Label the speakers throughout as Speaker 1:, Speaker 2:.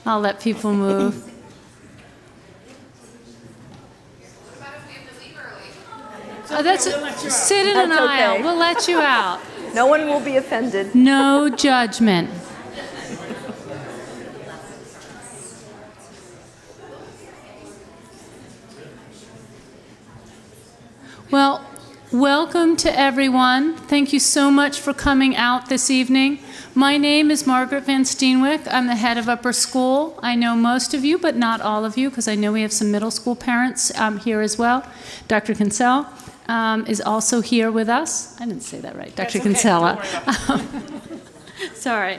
Speaker 1: I'll let people move. Sit in an aisle.
Speaker 2: Okay.
Speaker 1: We'll let you out.
Speaker 2: No one will be offended.
Speaker 1: No judgment. Well, welcome to everyone. Thank you so much for coming out this evening. My name is Margaret Van Steenwyck. I'm the head of Upper School. I know most of you, but not all of you, because I know we have some middle school parents here as well. Dr. Counsel is also here with us. I didn't say that right, Dr. Kinsella. Sorry.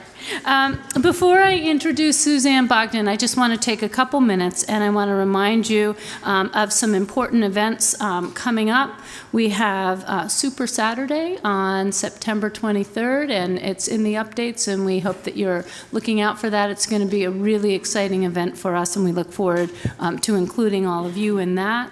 Speaker 1: Before I introduce Suzanne Bogdan, I just want to take a couple minutes and I want to remind you of some important events coming up. We have Super Saturday on September 23rd, and it's in the updates, and we hope that you're looking out for that. It's going to be a really exciting event for us, and we look forward to including all of you in that.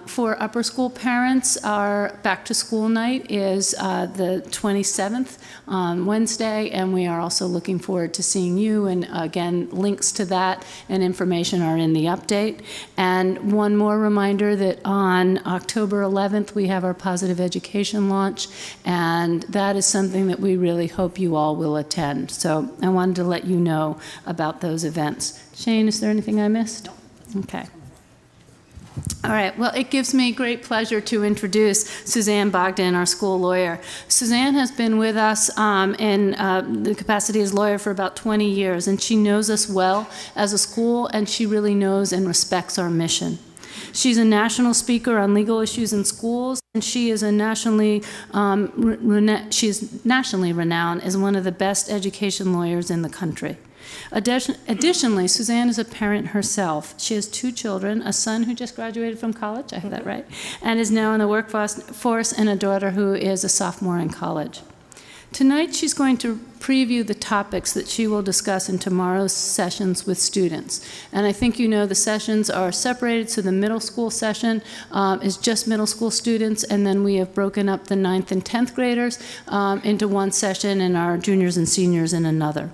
Speaker 1: For upper school parents, our back-to-school night is the 27th on Wednesday, and we are also looking forward to seeing you, and again, links to that and information are in the update. And one more reminder that on October 11th, we have our Positive Education launch, and that is something that we really hope you all will attend. So I wanted to let you know about those events. Shane, is there anything I missed? No. Okay. All right, well, it gives me great pleasure to introduce Suzanne Bogdan, our school lawyer. Suzanne has been with us in the capacity as lawyer for about 20 years, and she knows us well as a school, and she really knows and respects our mission. She's a national speaker on legal issues in schools, and she is nationally renowned as one of the best education lawyers in the country. Additionally, Suzanne is a parent herself. She has 2 children, a son who just graduated from college, I have that right, and is now in the workforce, and a daughter who is a sophomore in college. Tonight, she's going to preview the topics that she will discuss in tomorrow's sessions with students. And I think you know the sessions are separated, so the middle school session is just middle school students, and then we have broken up the 9th and 10th graders into one session, and our juniors and seniors in another.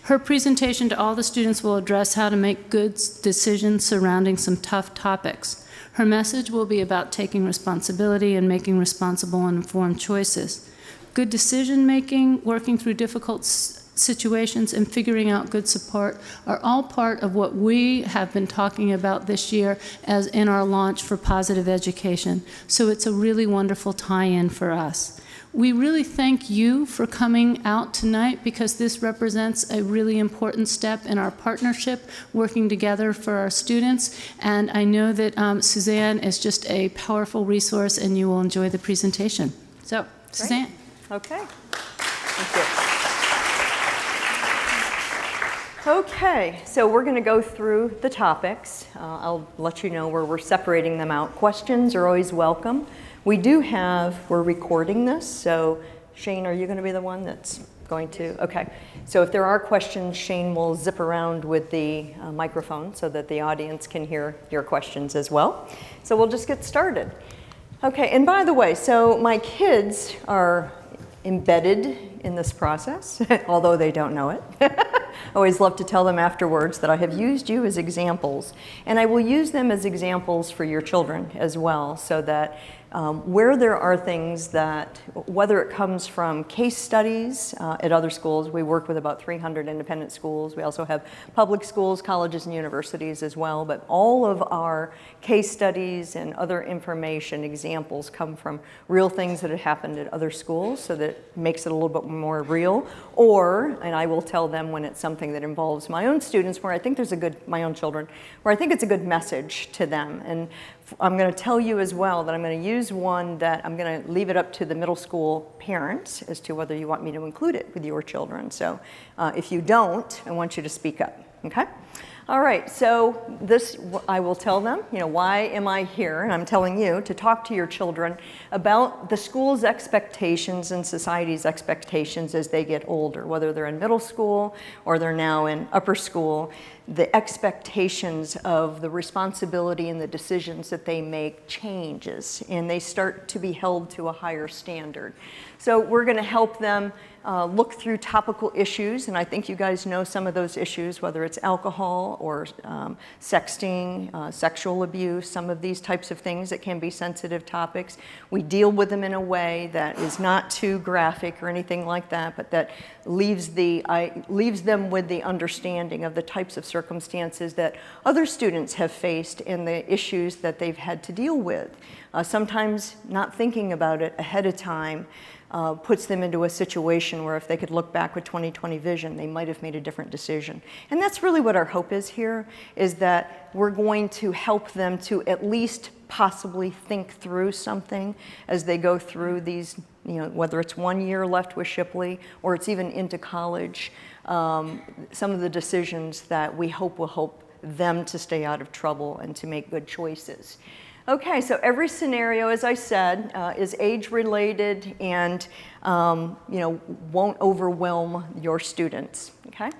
Speaker 1: Her presentation to all the students will address how to make good decisions surrounding some tough topics. Her message will be about taking responsibility and making responsible and informed choices. Good decision making, working through difficult situations, and figuring out good support are all part of what we have been talking about this year as in our launch for Positive Education. So it's a really wonderful tie-in for us. We really thank you for coming out tonight, because this represents a really important step in our partnership, working together for our students. And I know that Suzanne is just a powerful resource, and you will enjoy the presentation. So, Suzanne.
Speaker 2: Great. Okay. Thank you. Okay, so we're going to go through the topics. I'll let you know where we're separating them out. Questions are always welcome. We're recording this, so Shane, are you going to be the one that's going to? Okay, so if there are questions, Shane will zip around with the microphone so that the audience can hear your questions as well. So we'll just get started. Okay, and by the way, so my kids are embedded in this process, although they don't know it. I always love to tell them afterwards that I have used you as examples, and I will use them as examples for your children as well, so that where there are things that, whether it comes from case studies at other schools, we work with about 300 independent schools. We also have public schools, colleges, and universities as well, but all of our case studies and other information examples come from real things that have happened at other schools, so that it makes it a little bit more real. And I will tell them when it's something that involves my own students, where I think my own children, where I think it's a good message to them. And I'm going to tell you as well that I'm going to use one that I'm going to leave it up to the middle school parents as to whether you want me to include it with your children. So if you don't, I want you to speak up, okay? All right, so this, I will tell them, why am I here? And I'm telling you to talk to your children about the school's expectations and society's expectations as they get older, whether they're in middle school or they're now in upper school. The expectations of the responsibility and the decisions that they make changes, and they start to be held to a higher standard. So we're going to help them look through topical issues, and I think you guys know some of those issues, whether it's alcohol or sexting, sexual abuse, some of these types of things that can be sensitive topics. We deal with them in a way that is not too graphic or anything like that, but that leaves them with the understanding of the types of circumstances that other students have faced and the issues that they've had to deal with. Sometimes not thinking about it ahead of time puts them into a situation where if they could look back with 20/20 vision, they might have made a different decision. And that's really what our hope is here, is that we're going to help them to at least possibly think through something as they go through these, whether it's 1 year left with Shipley or it's even into college, some of the decisions that we hope will help them to stay out of trouble and to make good choices. Okay, so every scenario, as I said, is age-related and won't overwhelm your students, okay?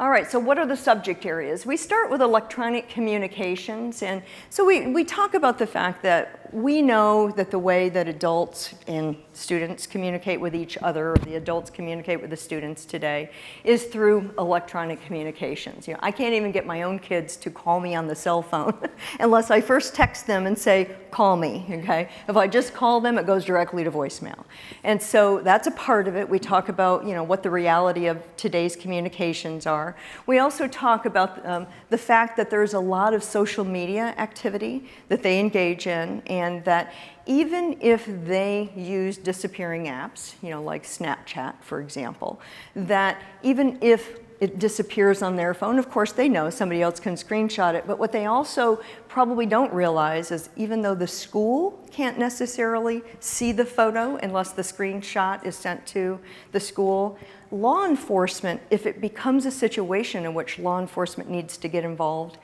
Speaker 2: All right, so what are the subject areas? We start with electronic communications, and so we talk about the fact that we know that the way that adults and students communicate with each other, or the adults communicate with the students today, is through electronic communications. I can't even get my own kids to call me on the cell phone unless I first text them and say, call me, okay? If I just call them, it goes directly to voicemail. And so that's a part of it. We talk about, what the reality of today's communications are. We also talk about the fact that there's a lot of social media activity that they engage in, and that even if they use disappearing apps, like Snapchat, for example, that even if it disappears on their phone, of course they know somebody else can screenshot it, but what they also probably don't realize is even though the school can't necessarily see the photo unless the screenshot is sent to the school, law enforcement, if it becomes a situation in which law enforcement needs to get involved,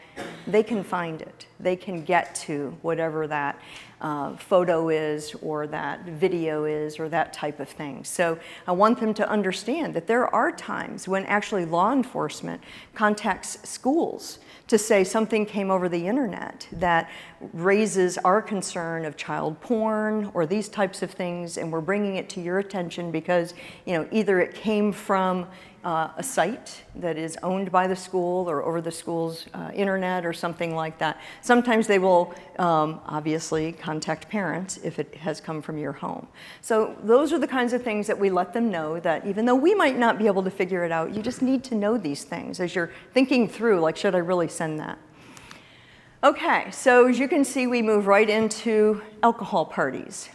Speaker 2: they can find it. They can get to whatever that photo is or that video is or that type of thing. So I want them to understand that there are times when actually law enforcement contacts schools to say something came over the internet that raises our concern of child porn or these types of things, and we're bringing it to your attention because either it came from a site that is owned by the school or over the school's internet or something like that. Sometimes they will obviously contact parents if it has come from your home. So those are the kinds of things that we let them know, that even though we might not be able to figure it out, you just need to know these things as you're thinking through, like, should I really send that? Okay, so as you can see, we move right into alcohol parties.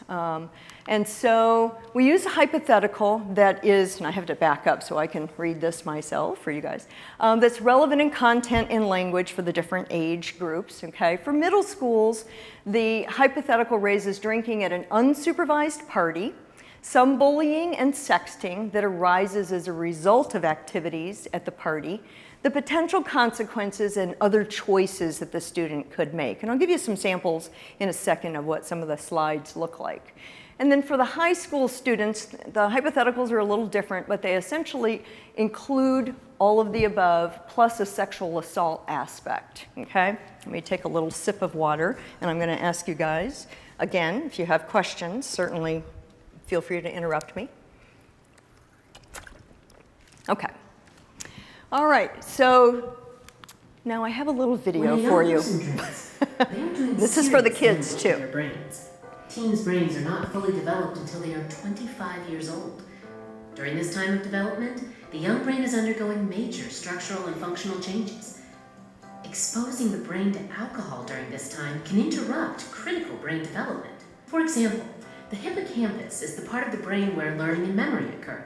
Speaker 2: And so we use a hypothetical that is, and I have to back up so I can read this myself for you guys, that's relevant in content and language for the different age groups, okay? For middle schools, the hypothetical raises drinking at an unsupervised party, some bullying and sexting that arises as a result of activities at the party, the potential consequences and other choices that the student could make. And I'll give you some samples in a second of what some of the slides look like. And then for the high school students, the hypotheticals are a little different, but they essentially include all of the above plus a sexual assault aspect, okay? Let me take a little sip of water, and I'm gonna ask you guys, again, if you have questions, certainly feel free to interrupt me. Okay. All right, so now I have a little video for you. This is for the kids too.
Speaker 3: Teens' brains are not fully developed until they are 25 years old. During this time of development, the young brain is undergoing major structural and functional changes. Exposing the brain to alcohol during this time can interrupt critical brain development. For example, the hippocampus is the part of the brain where learning and memory occur.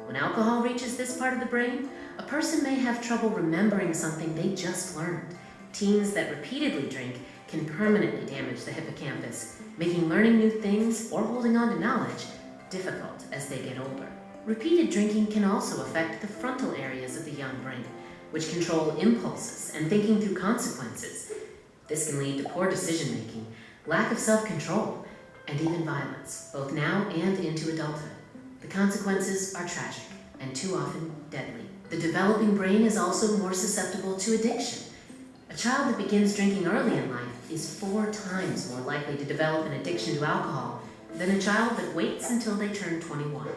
Speaker 3: When alcohol reaches this part of the brain, a person may have trouble remembering something they just learned. Teens that repeatedly drink can permanently damage the hippocampus, making learning new things or holding on to knowledge difficult as they get older. Repeated drinking can also affect the frontal areas of the young brain, which control impulses and thinking through consequences. This can lead to poor decision-making, lack of self-control, and even violence, both now and into adulthood. The consequences are tragic and too often deadly. The developing brain is also more susceptible to addiction. A child that begins drinking early in life is 4 times more likely to develop an addiction to alcohol than a child that waits until they turn 21.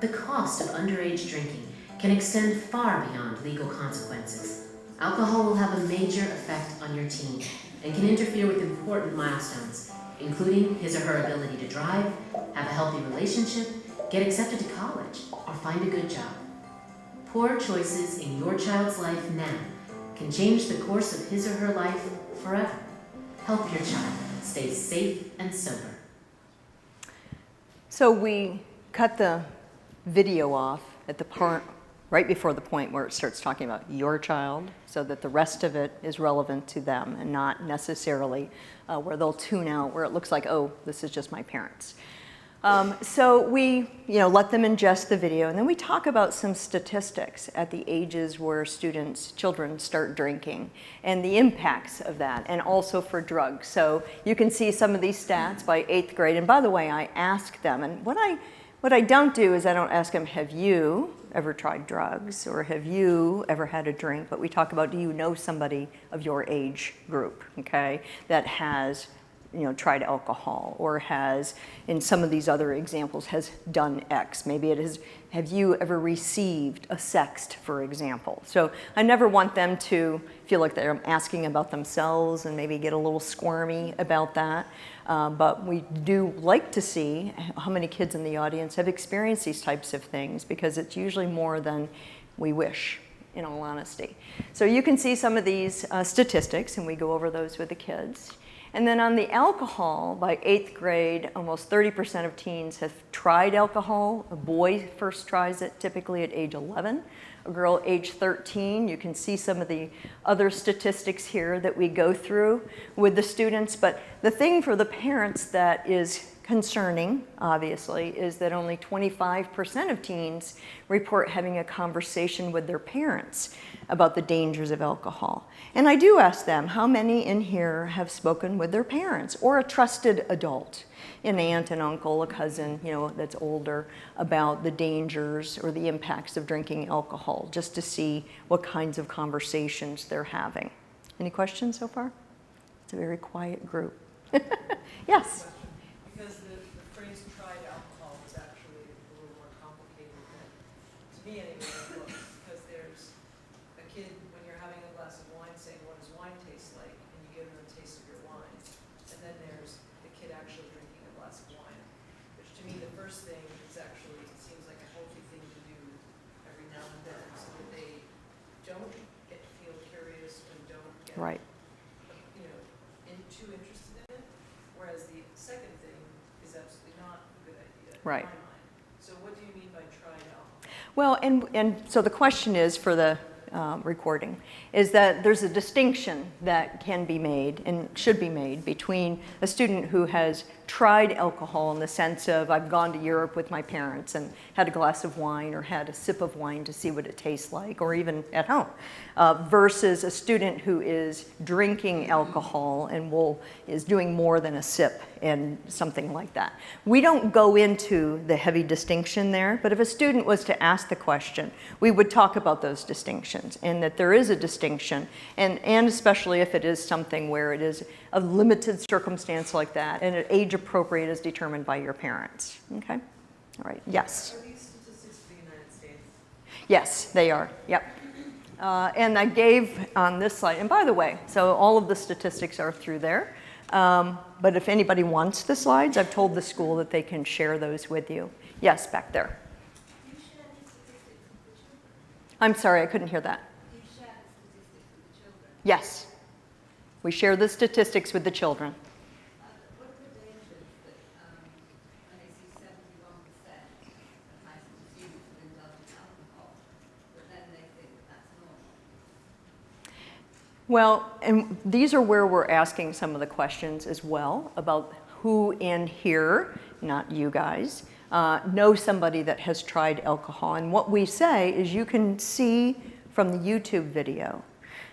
Speaker 3: The the cost of underage drinking can extend far beyond legal consequences. Alcohol will have a major effect on your teen and can interfere with important milestones, including his or her ability to drive, have a healthy relationship, get accepted to college, or find a good job. Poor choices in your child's life now can change the course of his or her life forever. Help your child stay safe and sober.
Speaker 2: So we cut the video off at the part right before the point where it starts talking about your child, so that the rest of it is relevant to them and not necessarily where they'll tune out, where it looks like, oh, this is just my parents. So we, let them ingest the video, and then we talk about some statistics at the ages where children start drinking, and the impacts of that, and also for drugs. So you can see some of these stats by 8th grade. And by the way, I ask them, and what I don't do is I don't ask them, have you ever tried drugs, or have you ever had a drink? But we talk about, do you know somebody of your age group, okay, that has tried alcohol, or has, in some of these other examples, has done X. Maybe it is, have you ever received a sext, for example? So I never want them to feel like they're asking about themselves and maybe get a little squirmy about that. But we do like to see how many kids in the audience have experienced these types of things, because it's usually more than we wish, in all honesty. So you can see some of these statistics, and we go over those with the kids. And then on the alcohol, by 8th grade, almost 30% of teens have tried alcohol. A boy first tries it typically at age 11. A girl age 13. You can see some of the other statistics here that we go through with the students. But the thing for the parents that is concerning, obviously, is that only 25% of teens report having a conversation with their parents about the dangers of alcohol. And I do ask them, how many in here have spoken with their parents or a trusted adult, an aunt, an uncle, a cousin, that's older, about the dangers or the impacts of drinking alcohol, just to see what kinds of conversations they're having. Any questions so far? It's a very quiet group. Yes?
Speaker 4: Because the phrase tried alcohol is actually a little more complicated than, to me anyway, it looks. Because there's a kid, when you're having a glass of wine, saying, what does wine taste like? And you give them a taste of your wine. And then there's the kid actually drinking a glass of wine. Which to me, the first thing is actually, it seems like a healthy thing to do every now and then, so that they don't get to feel curious and don't get
Speaker 2: Right.
Speaker 4: too interested in it. Whereas the second thing is absolutely not a good idea
Speaker 2: Right.
Speaker 4: in my mind. So what do you mean by tried alcohol?
Speaker 2: Well, and so the question is for the recording, is that there's a distinction that can be made and should be made between a student who has tried alcohol in the sense of, I've gone to Europe with my parents and had a glass of wine or had a sip of wine to see what it tastes like, or even at home, versus a student who is drinking alcohol and is doing more than a sip and something like that. We don't go into the heavy distinction there, but if a student was to ask the question, we would talk about those distinctions, and that there is a distinction, and especially if it is something where it is a limited circumstance like that, and an age appropriate is determined by your parents. Okay? All right. Yes?
Speaker 4: Are these statistics for the United States?
Speaker 2: Yes, they are. Yep. And I gave on this slide, and by the way, so all of the statistics are through there. But if anybody wants the slides, I've told the school that they can share those with you. Yes, back there.
Speaker 5: Do you share the statistics with the children?
Speaker 2: I'm sorry, I couldn't hear that.
Speaker 5: Do you share the statistics with the children?
Speaker 2: Yes. We share the statistics with the children.
Speaker 5: What are the dangers that when they see 71% of high school students have indulged in alcohol, but then they think that's normal?
Speaker 2: Well, and these are where we're asking some of the questions as well about who in here, not you guys, know somebody that has tried alcohol. And what we say is you can see from the YouTube video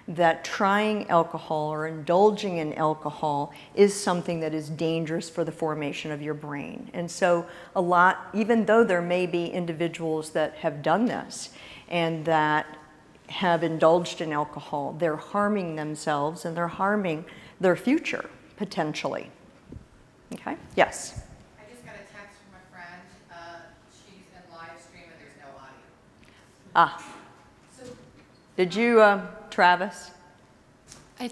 Speaker 2: that trying alcohol or indulging in alcohol is something that is dangerous for the formation of your brain. And so a lot, even though there may be individuals that have done this and that have indulged in alcohol, they're harming themselves and they're harming their future, potentially. Okay? Yes?
Speaker 6: I just got a text from a friend. She's in live stream
Speaker 2: Ah. Did you, Travis?
Speaker 1: I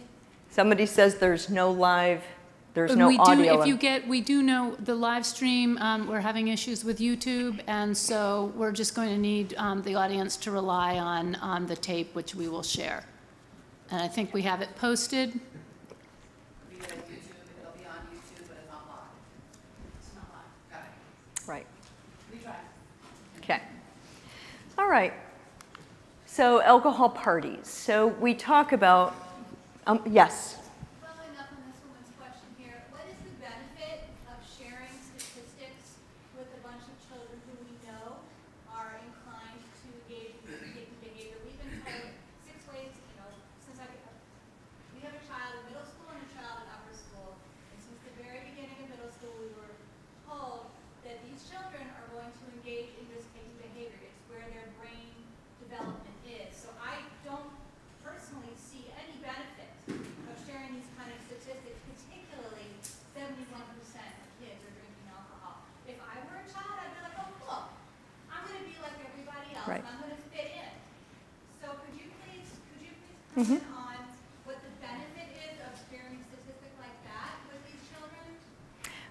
Speaker 2: Somebody says there's no live, there's no
Speaker 1: we do,
Speaker 2: audio.
Speaker 1: if you get, we do know the live stream, we're having issues with YouTube, and so we're just going to need the audience to rely on the tape, which we will share. And I think we have it posted.
Speaker 5: Be on YouTube, it'll be on YouTube, but it's not live. It's not live. Got it.
Speaker 2: Right.
Speaker 5: We tried.
Speaker 2: Okay. All right. So alcohol parties. So we talk about, yes.
Speaker 6: Following up on this woman's question here, what is the benefit of sharing statistics with a bunch of children who we know are inclined to engage in taking behavior? We've been told 6 ways, we have a child in middle school and a child in upper school, and since the very beginning of middle school, we were told that these children are going to engage in risk-taking behavior. It's where their brain development is. So I don't personally see any benefit of sharing these kind of statistics, particularly 71% of kids are drinking alcohol. If I were a child, I'd be like, oh, look, I'm going to be like everybody else,
Speaker 2: Right.
Speaker 6: and I'm going to fit in. So could you please comment on what the benefit is of sharing a statistic like that with these children?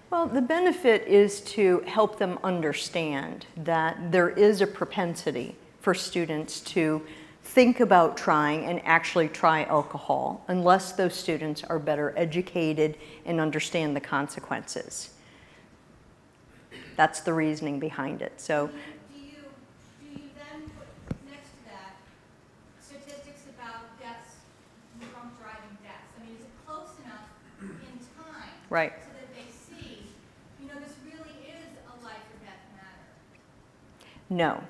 Speaker 2: Well, the benefit is to help them understand that there is a propensity for students to think about trying and actually try alcohol unless those students are better educated and understand the consequences. That's the reasoning behind it. So,
Speaker 6: Do you then put next to that statistics about deaths, drunk driving deaths? I mean, is it close enough in time
Speaker 2: right.
Speaker 6: so that they see, this really is a life or death matter?
Speaker 2: No.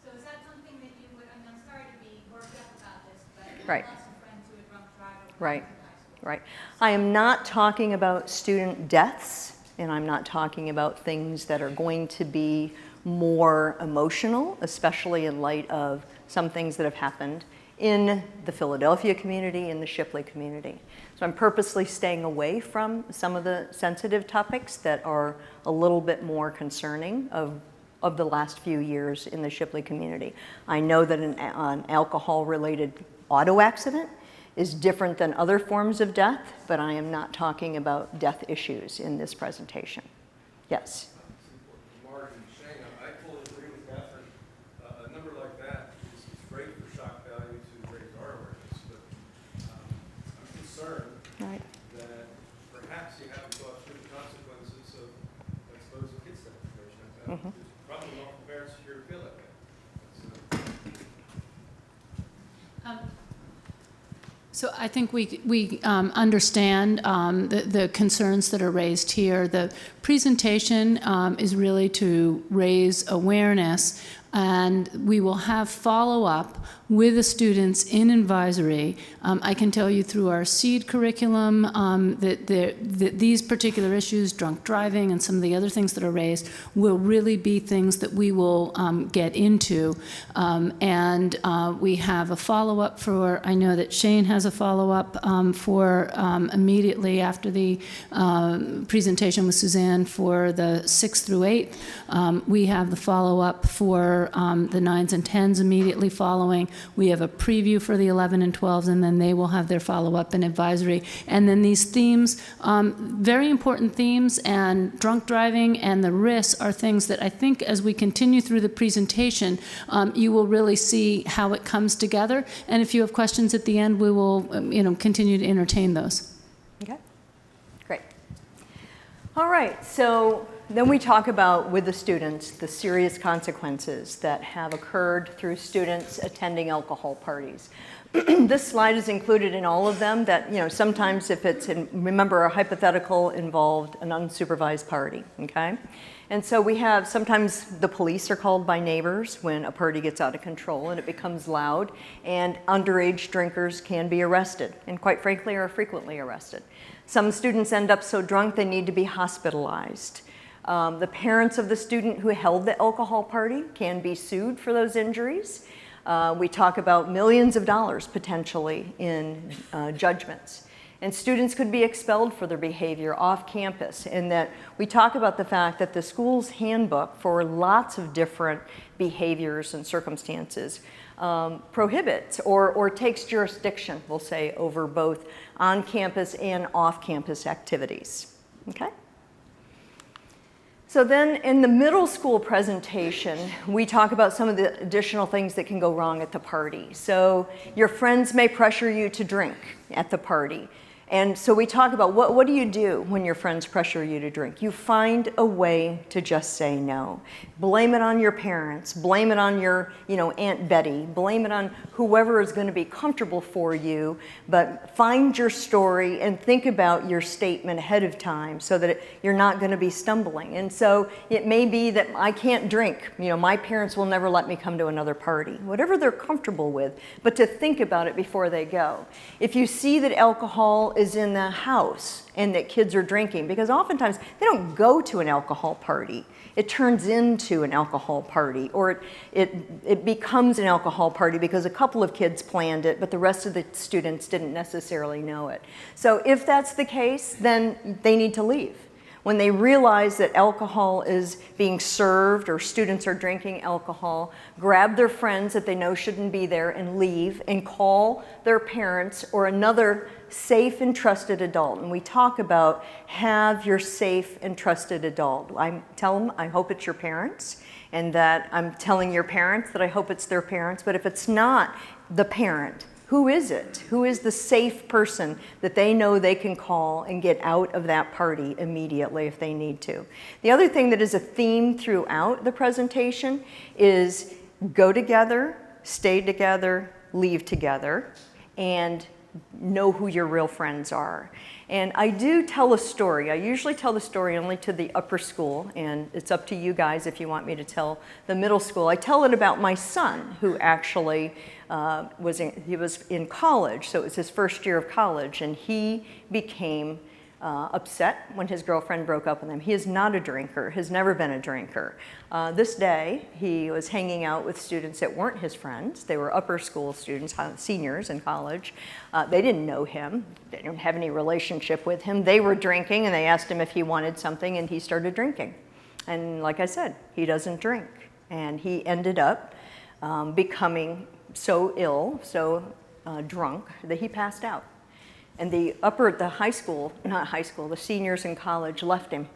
Speaker 6: So is that something that you would, I'm sorry to be worked up about this, but
Speaker 2: Right.
Speaker 6: I have lots of friends who are drunk drivers.
Speaker 2: Right.
Speaker 6: in high school.
Speaker 2: Right. I am not talking about student deaths, and I'm not talking about things that are going to be more emotional, especially in light of some things that have happened in the Philadelphia community, in the Shipley community. So I'm purposely staying away from some of the sensitive topics that are a little bit more concerning of the last few years in the Shipley community. I know that an alcohol-related auto accident is different than other forms of death, but I am not talking about death issues in this presentation. Yes?
Speaker 7: Mark and Shane, I fully agree with Catherine. A number like that is great for shock value to raise our awareness, but I'm concerned
Speaker 2: Right.
Speaker 7: that perhaps you haven't thought through the consequences of exposing kids to that information. There's probably not parents here to feel that way.
Speaker 1: So I think we understand the concerns that are raised here. The presentation is really to raise awareness, and we will have follow-up with the students in advisory. I can tell you through our SEED curriculum that these particular issues, drunk driving and some of the other things that are raised, will really be things that we will get into. And we have a follow-up for, I know that Shane has a follow-up for immediately after the presentation with Suzanne for the 6th through 8th. We have the follow-up for the 9s and 10s immediately following. We have a preview for the 11 and 12s, and then they will have their follow-up and advisory. And then these themes, very important themes, and drunk driving and the risks are things that I think as we continue through the presentation, you will really see how it comes together. And if you have questions at the end, we will continue to entertain those.
Speaker 2: Okay. Great. All right. So then we talk about, with the students, the serious consequences that have occurred through students attending alcohol parties. This slide is included in all of them that, sometimes if it's, remember, a hypothetical involved an unsupervised party, okay? And so we have, sometimes the police are called by neighbors when a party gets out of control and it becomes loud, and underage drinkers can be arrested, and quite frankly are frequently arrested. Some students end up so drunk they need to be hospitalized. The parents of the student who held the alcohol party can be sued for those injuries. We talk about millions of dollars potentially in judgments. And students could be expelled for their behavior off campus, and that we talk about the fact that the school's handbook for lots of different behaviors and circumstances prohibits or takes jurisdiction, we'll say, over both on-campus and off-campus activities. Okay? So then in the middle school presentation, we talk about some of the additional things that can go wrong at the party. So your friends may pressure you to drink at the party. And so we talk about what do you do when your friends pressure you to drink? You find a way to just say no. Blame it on your parents. Blame it on your, Aunt Betty. Blame it on whoever is going to be comfortable for you. But find your story and think about your statement ahead of time so that you're not going to be stumbling. And so it may be that I can't drink. My parents will never let me come to another party. Whatever they're comfortable with, but to think about it before they go. If you see that alcohol is in the house and that kids are drinking, because oftentimes they don't go to an alcohol party. It turns into an alcohol party, or it becomes an alcohol party because a couple of kids planned it, but the rest of the students didn't necessarily know it. So if that's the case, then they need to leave. When they realize that alcohol is being served or students are drinking alcohol, grab their friends that they know shouldn't be there and leave, and call their parents or another safe and trusted adult. And we talk about have your safe and trusted adult. I tell them I hope it's your parents, and that I'm telling your parents that I hope it's their parents. But if it's not the parent, who is it? Who is the safe person that they know they can call and get out of that party immediately if they need to? The other thing that is a theme throughout the presentation is go together, stay together, leave together, and know who your real friends are. And I do tell a story. I usually tell the story only to the upper school, and it's up to you guys if you want me to tell the middle school. I tell it about my son, who actually was in college, so it was his first year of college, and he became upset when his girlfriend broke up with him. He is not a drinker, has never been a drinker. This day, he was hanging out with students that weren't his friends. They were upper school students, seniors in college. They didn't know him. They didn't have any relationship with him. They were drinking, and they asked him if he wanted something, and he started drinking. And like I said, he doesn't drink. And he ended up becoming so ill, so drunk, that he passed out. And the seniors in college left him.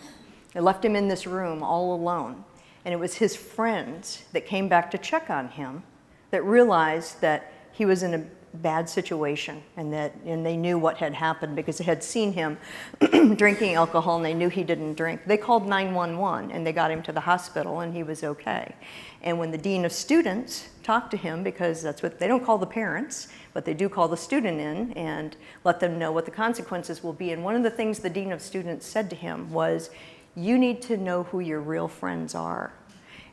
Speaker 2: They left him in this room all alone. And it was his friends that came back to check on him that realized that he was in a bad situation, and they knew what had happened because they had seen him drinking alcohol, and they knew he didn't drink. They called 911 and they got him to the hospital, and he was okay. And when the dean of students talked to him, because that's what they don't call the parents, but they do call the student in and let them know what the consequences will be. And one of the things the dean of students said to him was, you need to know who your real friends are.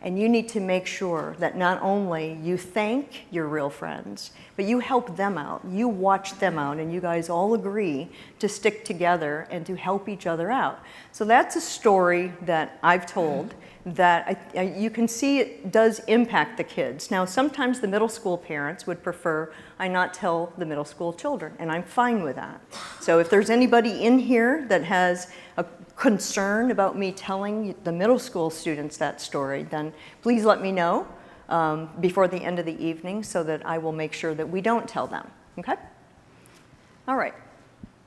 Speaker 2: And you need to make sure that not only you thank your real friends, but you help them out. You watch them out, and you guys all agree to stick together and to help each other out. So that's a story that I've told that you can see it does impact the kids. Now, sometimes the middle school parents would prefer I not tell the middle school children, and I'm fine with that. So if there's anybody in here that has a concern about me telling the middle school students that story, then please let me know before the end of the evening so that I will make sure that we don't tell them, okay? All right.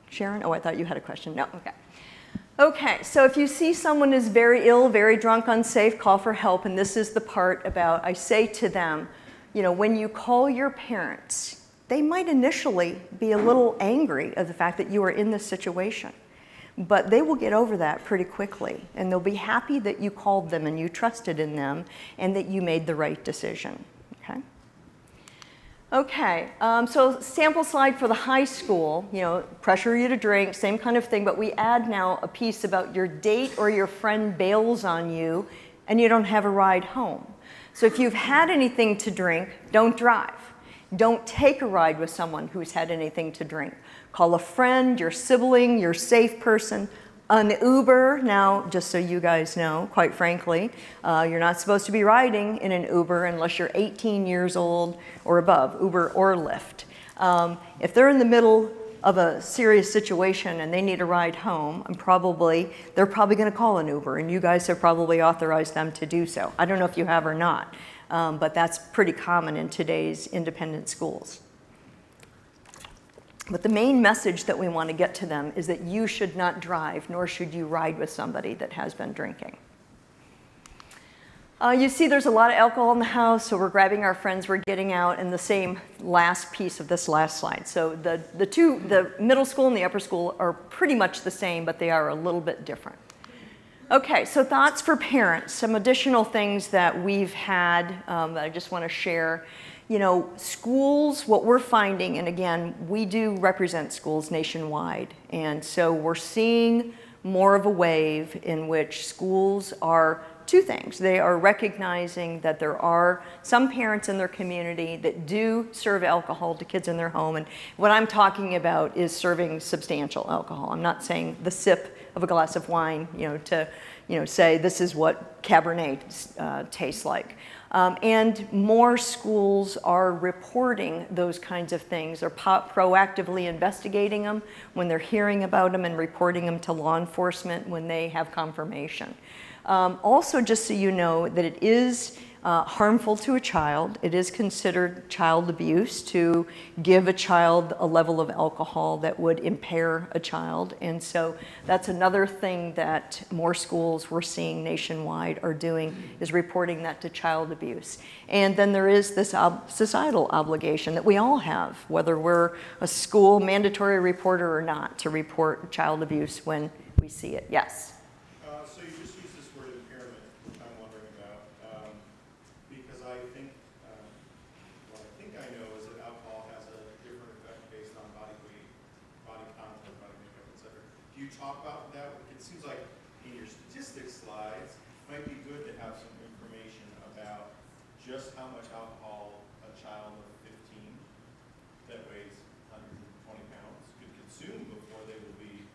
Speaker 2: Sharon? Oh, I thought you had a question. No, okay. Okay, so if you see someone is very ill, very drunk, unsafe, call for help. And this is the part about, I say to them, when you call your parents, they might initially be a little angry at the fact that you are in this situation. But they will get over that pretty quickly, and they'll be happy that you called them and you trusted in them and that you made the right decision, okay? Okay, so sample slide for the high school, pressure you to drink, same kind of thing, but we add now a piece about your date or your friend bails on you and you don't have a ride home. So if you've had anything to drink, don't drive. Don't take a ride with someone who's had anything to drink. Call a friend, your sibling, your safe person. An Uber, now, just so you guys know, quite frankly, you're not supposed to be riding in an Uber unless you're 18 years old or above, Uber or Lyft. If they're in the middle of a serious situation and they need a ride home, they're probably going to call an Uber, and you guys have probably authorized them to do so. I don't know if you have or not, but that's pretty common in today's independent schools. But the main message that we want to get to them is that you should not drive, nor should you ride with somebody that has been drinking. You see there's a lot of alcohol in the house, so we're grabbing our friends, we're getting out, and the same last piece of this last slide. So the middle school and the upper school are pretty much the same, but they are a little bit different. Okay, so thoughts for parents, some additional things that we've had that I just want to share. You know, schools, what we're finding, and again, we do represent schools nationwide, and so we're seeing more of a wave in which schools are two things. They are recognizing that there are some parents in their community that do serve alcohol to kids in their home, and what I'm talking about is serving substantial alcohol. I'm not saying the sip of a glass of wine, to say this is what Cabernet tastes like. And more schools are reporting those kinds of things. They're proactively investigating them when they're hearing about them and reporting them to law enforcement when they have confirmation. Also, just so you know, that it is harmful to a child. It is considered child abuse to give a child a level of alcohol that would impair a child. And so that's another thing that more schools we're seeing nationwide are doing, is reporting that to child abuse. And then there is this societal obligation that we all have, whether we're a school mandatory reporter or not, to report child abuse when we see it. Yes?
Speaker 8: So you just used this word impairment, which I'm wondering about, because I think, what I think I know is that alcohol has a different effect based on body weight, body content, body makeup, etc. Do you talk about that? It seems like in your statistics slides, it might be good to have some information about just how much alcohol a child of 15 that weighs 120 pounds could consume before they will be,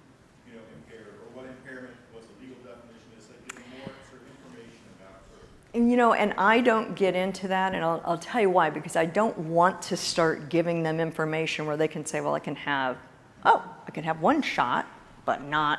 Speaker 8: impaired, or what impairment, what the legal definition is, like give more sort of information about it.
Speaker 2: And I don't get into that, and I'll tell you why, because I don't want to start giving them information where they can say, well, I can have one shot, but not,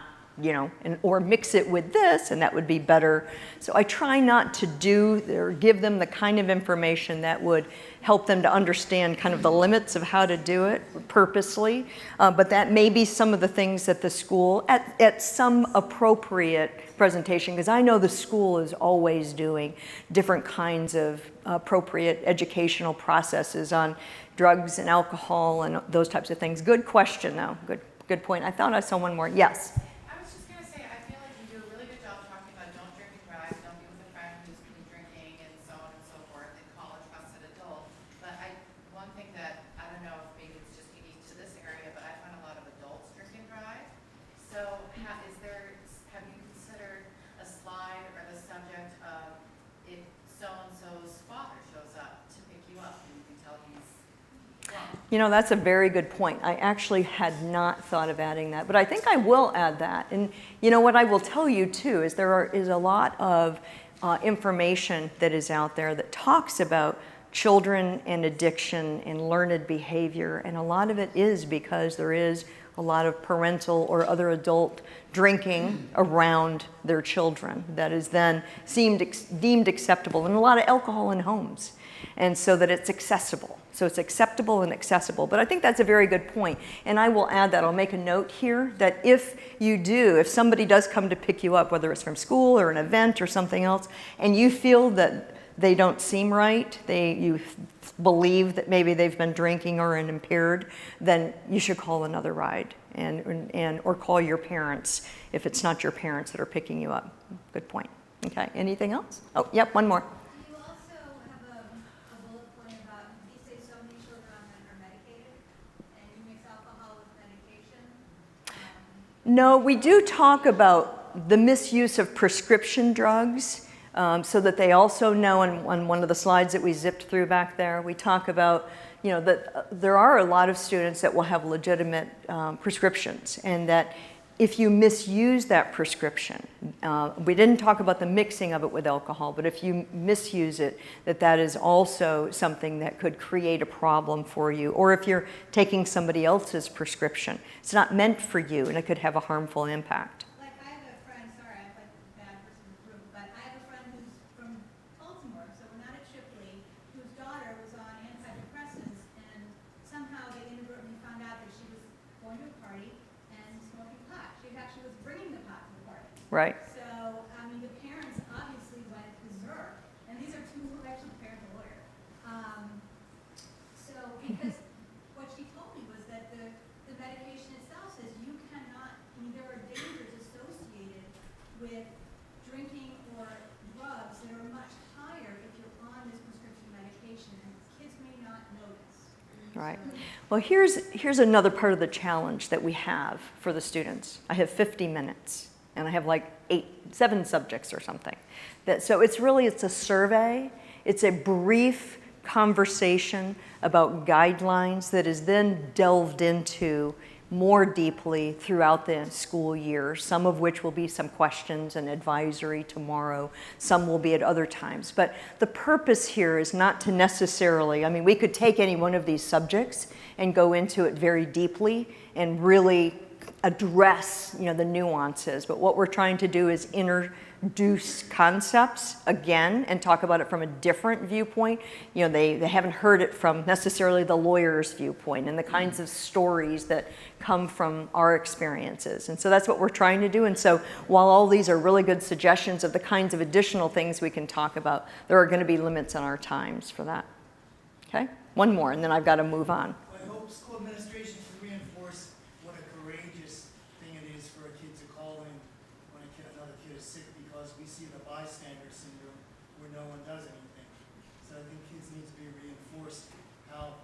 Speaker 2: or mix it with this, and that would be better. So I try not to do or give them the kind of information that would help them to understand kind of the limits of how to do it purposely. But that may be some of the things that the school, at some appropriate presentation, because I know the school is always doing different kinds of appropriate educational processes on drugs and alcohol and those types of things. Good question, though. Good point. I thought I saw one more. Yes?
Speaker 9: I was just going to say, I feel like you do a really good job talking about don't drink and drive, don't be with a friend who's been drinking, and so on and so forth, and call a trusted adult. But one thing that, I don't know if maybe it's just unique to this area, but I find a lot of adults drink and drive. So have you considered a slide or the subject of if so-and-so's father shows up to pick you up and you can tell he's drunk?
Speaker 2: That's a very good point. I actually had not thought of adding that, but I think I will add that. And what I will tell you too is there is a lot of information that is out there that talks about children and addiction and learned behavior, and a lot of it is because there is a lot of parental or other adult drinking around their children that is then deemed acceptable, and a lot of alcohol in homes, and so that it's accessible. So it's acceptable and accessible. But I think that's a very good point. And I will add that, I'll make a note here, that if somebody does come to pick you up, whether it's from school or an event or something else, and you feel that they don't seem right, you believe that maybe they've been drinking or impaired, then you should call another ride or call your parents if it's not your parents that are picking you up. Good point. Okay, anything else? Oh, yep, one more.
Speaker 6: You also have a bullet point about, you say so many children are medicated, and you mix alcohol with medication.
Speaker 2: No, we do talk about the misuse of prescription drugs, so that they also know, on one of the slides that we zipped through back there, we talk about that there are a lot of students that will have legitimate prescriptions, and that if you misuse that prescription, we didn't talk about the mixing of it with alcohol, but if you misuse it, that is also something that could create a problem for you. Or if you're taking somebody else's prescription, it's not meant for you and it could have a harmful impact.
Speaker 6: Like I have a friend, sorry, I'm like the bad person in the room, but I have a friend who's from Baltimore, so we're not at Shipley, whose daughter was on antidepressants, and somehow they inadvertently found out that she was going to a party and smoking pot. She actually was bringing the pot to the party.
Speaker 2: Right.
Speaker 6: So, I mean, the parents obviously went berserk, and these are two, actually, the parents are lawyer. So, because what she told me was that the medication itself says you cannot, I mean, there are dangers associated with drinking or drugs that are much higher if you're on this prescription medication, and kids may not notice.
Speaker 2: Right. Well, here's another part of the challenge that we have for the students. I have 50 minutes, and I have like 7 subjects or something. So it's a survey. It's a brief conversation about guidelines that is then delved into more deeply throughout the school year, some of which will be some questions and advisory tomorrow, some will be at other times. But the purpose here is not to necessarily, I mean, we could take any one of these subjects and go into it very deeply and really address, the nuances, but what we're trying to do is introduce concepts again and talk about it from a different viewpoint. They haven't heard it from necessarily the lawyer's viewpoint and the kinds of stories that come from our experiences. And so that's what we're trying to do. And so while all these are really good suggestions of the kinds of additional things we can talk about, there are going to be limits on our times for that. Okay? One more, and then I've got to move on.
Speaker 10: I hope school administration can reinforce what a courageous thing it is for a kid to call in when another kid is sick, because we see the bystander syndrome where no one does anything. So I think kids need to be reinforced how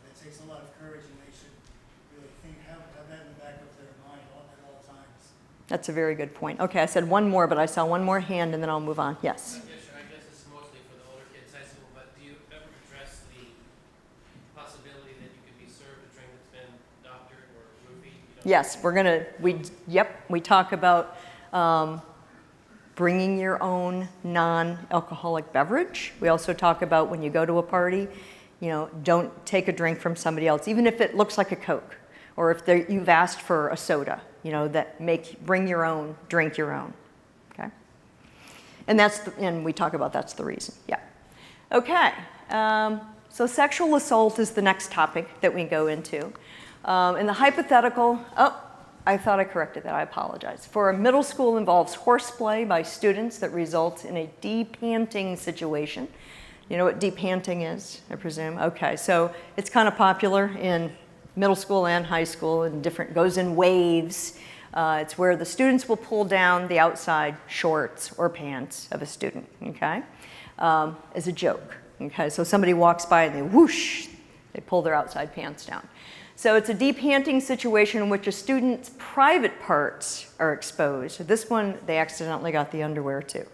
Speaker 10: that takes a lot of courage, and they should really have that in the back of their mind at all times.
Speaker 2: That's a very good point. Okay, I said one more, but I saw one more hand, and then I'll move on. Yes?
Speaker 11: Yeah, sure. I guess it's mostly for the older kids, high school, but do you ever address the possibility that you could be served a drink that's been doctored or roofied?
Speaker 2: Yes, we talk about bringing your own non-alcoholic beverage. We also talk about when you go to a party, don't take a drink from somebody else, even if it looks like a Coke, or if you've asked for a soda, bring your own, drink your own, okay? And we talk about that's the reason, yeah. Okay, so sexual assault is the next topic that we go into. In the hypothetical, I thought I corrected that, I apologize. For a middle school involves horseplay by students that results in a depanting situation. You know what depanting is, I presume? Okay, so it's kind of popular in middle school and high school, and goes in waves. It's where the students will pull down the outside shorts or pants of a student, okay? As a joke, okay? So somebody walks by and they whoosh, they pull their outside pants down. So it's a depanting situation in which a student's private parts are exposed. This one, they accidentally got the underwear too.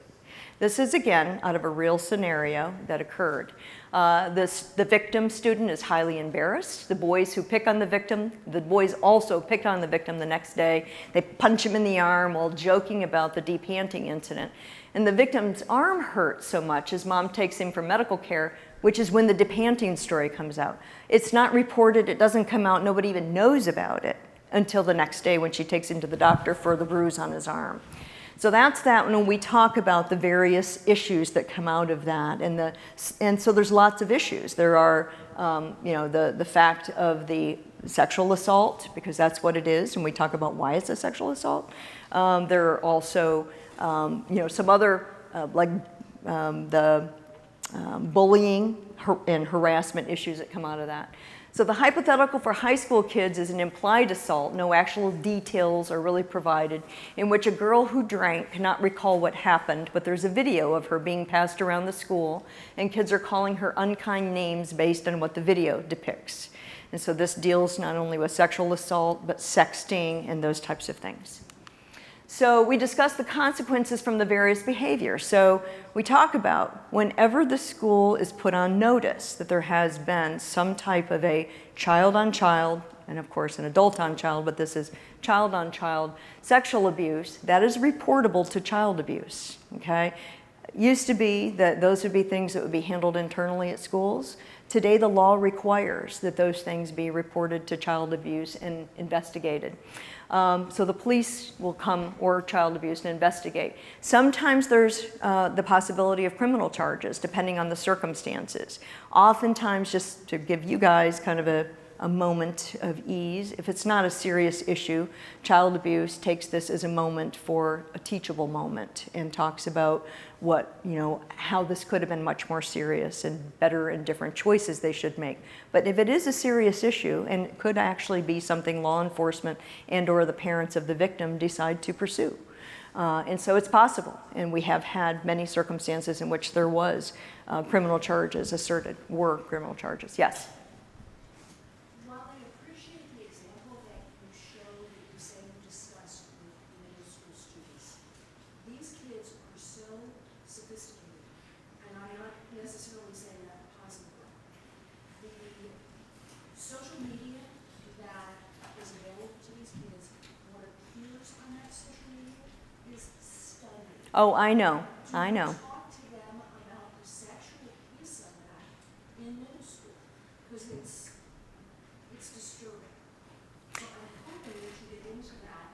Speaker 2: This is, again, out of a real scenario that occurred. The victim student is highly embarrassed. The boys who pick on the victim, the boys also pick on the victim the next day. They punch him in the arm while joking about the depanting incident. And the victim's arm hurts so much his mom takes him for medical care, which is when the depanting story comes out. It's not reported, it doesn't come out, nobody even knows about it until the next day when she takes him to the doctor for the bruise on his arm. So that's that when we talk about the various issues that come out of that. And so there's lots of issues. There are, the fact of the sexual assault, because that's what it is, and we talk about why it's a sexual assault. There are also, some other, the bullying and harassment issues that come out of that. So the hypothetical for high school kids is an implied assault. No actual details are really provided, in which a girl who drank cannot recall what happened, but there's a video of her being passed around the school, and kids are calling her unkind names based on what the video depicts. And so this deals not only with sexual assault, but sexting and those types of things. So we discuss the consequences from the various behaviors. So we talk about whenever the school is put on notice that there has been some type of a child-on-child and of course an adult on child, but this is child on child sexual abuse, that is reportable to child abuse, okay? Used to be that those would be things that would be handled internally at schools. Today, the law requires that those things be reported to child abuse and investigated. So the police will come, or child abuse, and investigate. Sometimes there's the possibility of criminal charges, depending on the circumstances. Oftentimes, just to give you guys kind of a moment of ease, if it's not a serious issue, child abuse takes this as a moment for a teachable moment and talks about what, you know, how this could have been much more serious and better and different choices they should make. But if it is a serious issue, and it could actually be something law enforcement and or the parents of the victim decide to pursue. And so it's possible, and we have had many circumstances in which there was criminal charges asserted, were criminal charges. Yes?
Speaker 12: While I appreciate the example that you showed, that you say you discussed with middle school students, these kids are so sophisticated, and I'm not necessarily saying that positively. The social media that is available to these kids, what appears on that social media is stunning.
Speaker 2: Oh, I know. I know.
Speaker 12: Talk to them about the sexual piece of that in middle school, because it's disturbing. So I'm hoping that you get into that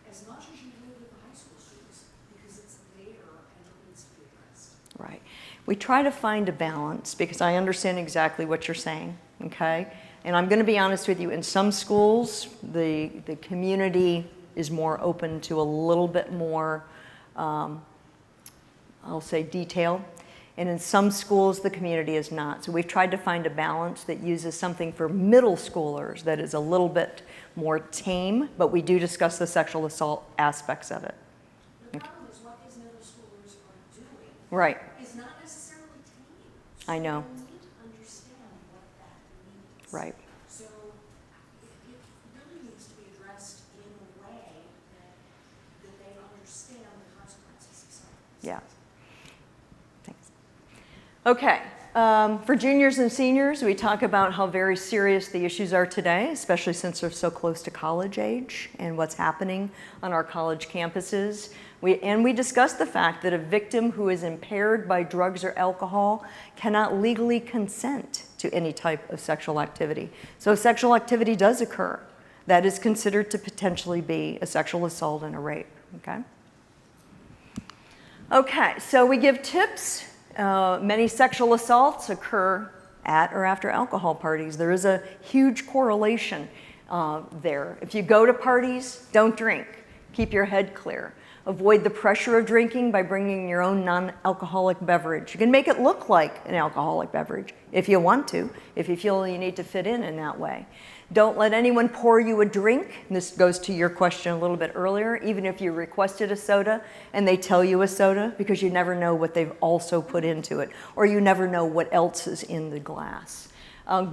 Speaker 12: as much as you do with the high school students, because it's there and it needs to be addressed.
Speaker 2: Right. We try to find a balance because I understand exactly what you're saying, okay? And I'm going to be honest with you, in some schools, the community is more open to a little bit more, I'll say, detail. And in some schools, the community is not. So we've tried to find a balance that uses something for middle schoolers that is a little bit more tame, but we do discuss the sexual assault aspects of it.
Speaker 12: The problem is what these middle schoolers are doing
Speaker 2: Right.
Speaker 12: is not necessarily tame.
Speaker 2: I know.
Speaker 12: So we need to understand what that means.
Speaker 2: Right.
Speaker 12: So it really needs to be addressed in a way that they understand the consequences of something.
Speaker 2: Yeah. Thanks. Okay. For juniors and seniors, we talk about how very serious the issues are today, especially since they're so close to college age and what's happening on our college campuses. We discuss the fact that a victim who is impaired by drugs or alcohol cannot legally consent to any type of sexual activity. So if sexual activity does occur, that is considered to potentially be a sexual assault and a rape, okay? Okay, so we give tips. Many sexual assaults occur at or after alcohol parties. There is a huge correlation there. If you go to parties, don't drink. Keep your head clear. Avoid the pressure of drinking by bringing your own non-alcoholic beverage. You can make it look like an alcoholic beverage if you want to, if you feel you need to fit in that way. Don't let anyone pour you a drink. This goes to your question a little bit earlier. Even if you requested a soda and they tell you a soda, because you never know what they've also put into it, or you never know what else is in the glass.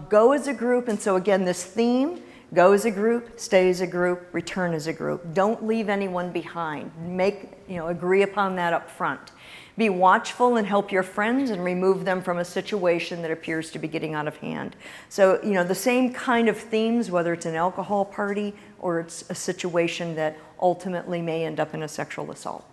Speaker 2: Go as a group, and so again, this theme, go as a group, stay as a group, return as a group. Don't leave anyone behind. Agree upon that up front. Be watchful and help your friends and remove them from a situation that appears to be getting out of hand. So, the same kind of themes, whether it's an alcohol party or it's a situation that ultimately may end up in a sexual assault.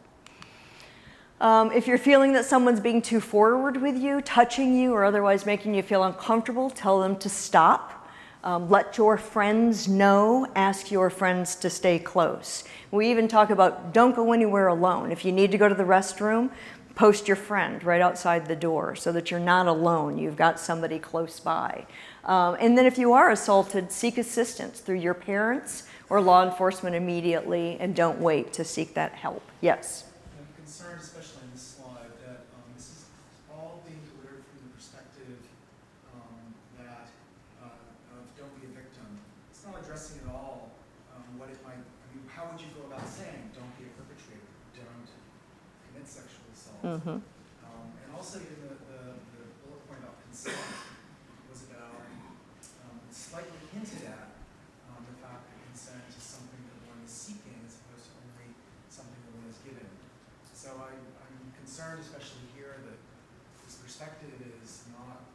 Speaker 2: If you're feeling that someone's being too forward with you, touching you, or otherwise making you feel uncomfortable, tell them to stop. Let your friends know, ask your friends to stay close. We even talk about don't go anywhere alone. If you need to go to the restroom, post your friend right outside the door so that you're not alone. You've got somebody close by. And then if you are assaulted, seek assistance through your parents or law enforcement immediately, and don't wait to seek that help. Yes?
Speaker 10: I'm concerned, especially in this slide, that this is all being delivered from the perspective that of don't be a victim. It's not addressing at all what it might, how would you go about saying don't be a perpetrator, don't commit sexual assault?
Speaker 2: Mm-hmm.
Speaker 10: And also even the bullet point about consent was about slightly hinted at the fact that consent is something that one is seeking as opposed to only something that one is given. So I'm concerned, especially here, that this perspective is not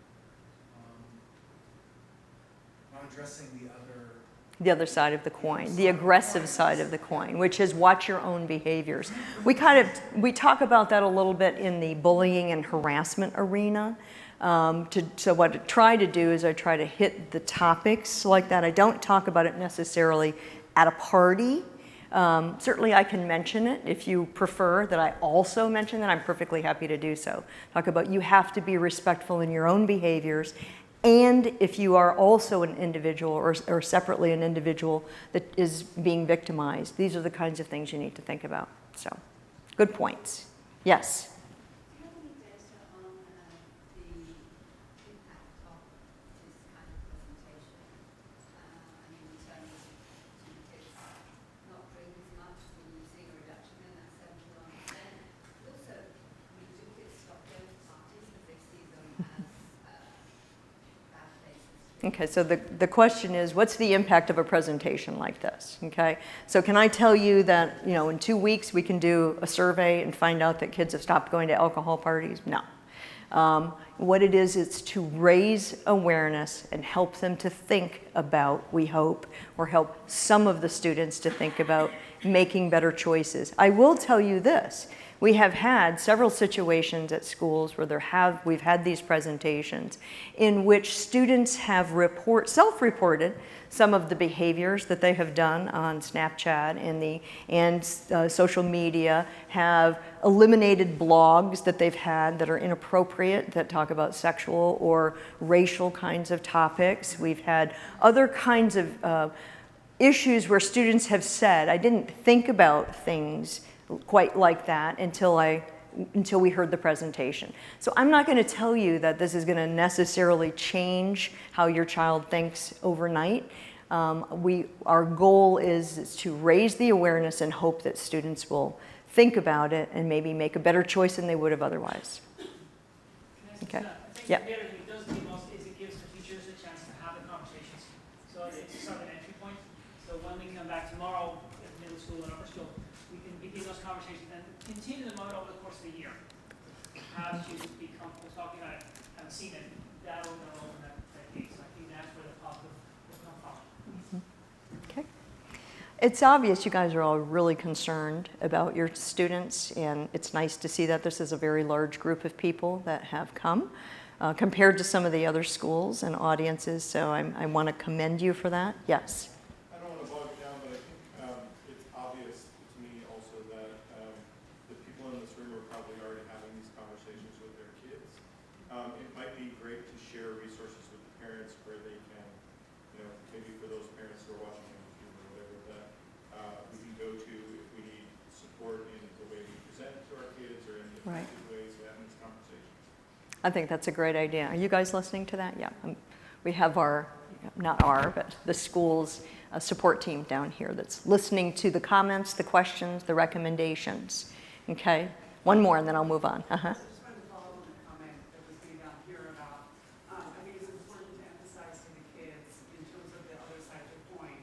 Speaker 10: addressing the other
Speaker 2: The other side of the coin, the aggressive side of the coin, which is watch your own behaviors. We talk about that a little bit in the bullying and harassment arena. So what I try to do is I try to hit the topics like that. I don't talk about it necessarily at a party. Certainly I can mention it. If you prefer that I also mention that, I'm perfectly happy to do so. Talk about you have to be respectful in your own behaviors. And if you are also an individual or separately an individual that is being victimized, these are the kinds of things you need to think about. So, good points. Yes?
Speaker 5: Do you have any data on the impact of this kind of presentation? I mean, in terms of do kids not drink as much, do you see a reduction in that 71%? Also, do kids stop going to parties if they see them as bad places?
Speaker 2: Okay, so the question is, what's the impact of a presentation like this? Okay, so can I tell you that, you know, in 2 weeks we can do a survey and find out that kids have stopped going to alcohol parties? No. What it is, it's to raise awareness and help them to think about, we hope, or help some of the students to think about making better choices. I will tell you this. We have had several situations at schools where we've had these presentations in which students have self-reported some of the behaviors that they have done on Snapchat and social media, have eliminated blogs that they've had that are inappropriate, that talk about sexual or racial kinds of topics. We've had other kinds of issues where students have said, I didn't think about things quite like that until we heard the presentation. So I'm not going to tell you that this is going to necessarily change how your child thinks overnight. Our goal is to raise the awareness and hope that students will think about it and maybe make a better choice than they would have otherwise. Okay. Yeah.
Speaker 13: The other thing it does do most is it gives the teachers a chance to have the conversations. So it's sort of an entry point. So when we come back tomorrow at middle school and upper school, we can begin those conversations and continue them out over the course of the year. Have students be comfortable talking about it and seen it that over and over that case. I think that's where the positive will come from.
Speaker 2: Okay. It's obvious you guys are all really concerned about your students, and it's nice to see that this is a very large group of people that have come compared to some of the other schools and audiences, so I want to commend you for that. Yes?
Speaker 8: I don't want to bog it down, but I think it's obvious to me also that the people in this room are probably already having these conversations with their kids. It might be great to share resources with the parents where they can, you know, maybe for those parents who are watching on YouTube or whatever, that we can go to if we need support in the way we present to our kids or in the ways we have these conversations.
Speaker 2: I think that's a great idea. Are you guys listening to that? Yeah. We have but the school's support team down here that's listening to the comments, the questions, the recommendations. Okay? One more and then I'll move on.
Speaker 14: I just wanted to follow on the comment that was made down here about, I think it's important to emphasize to the kids in terms of the other side of the coin,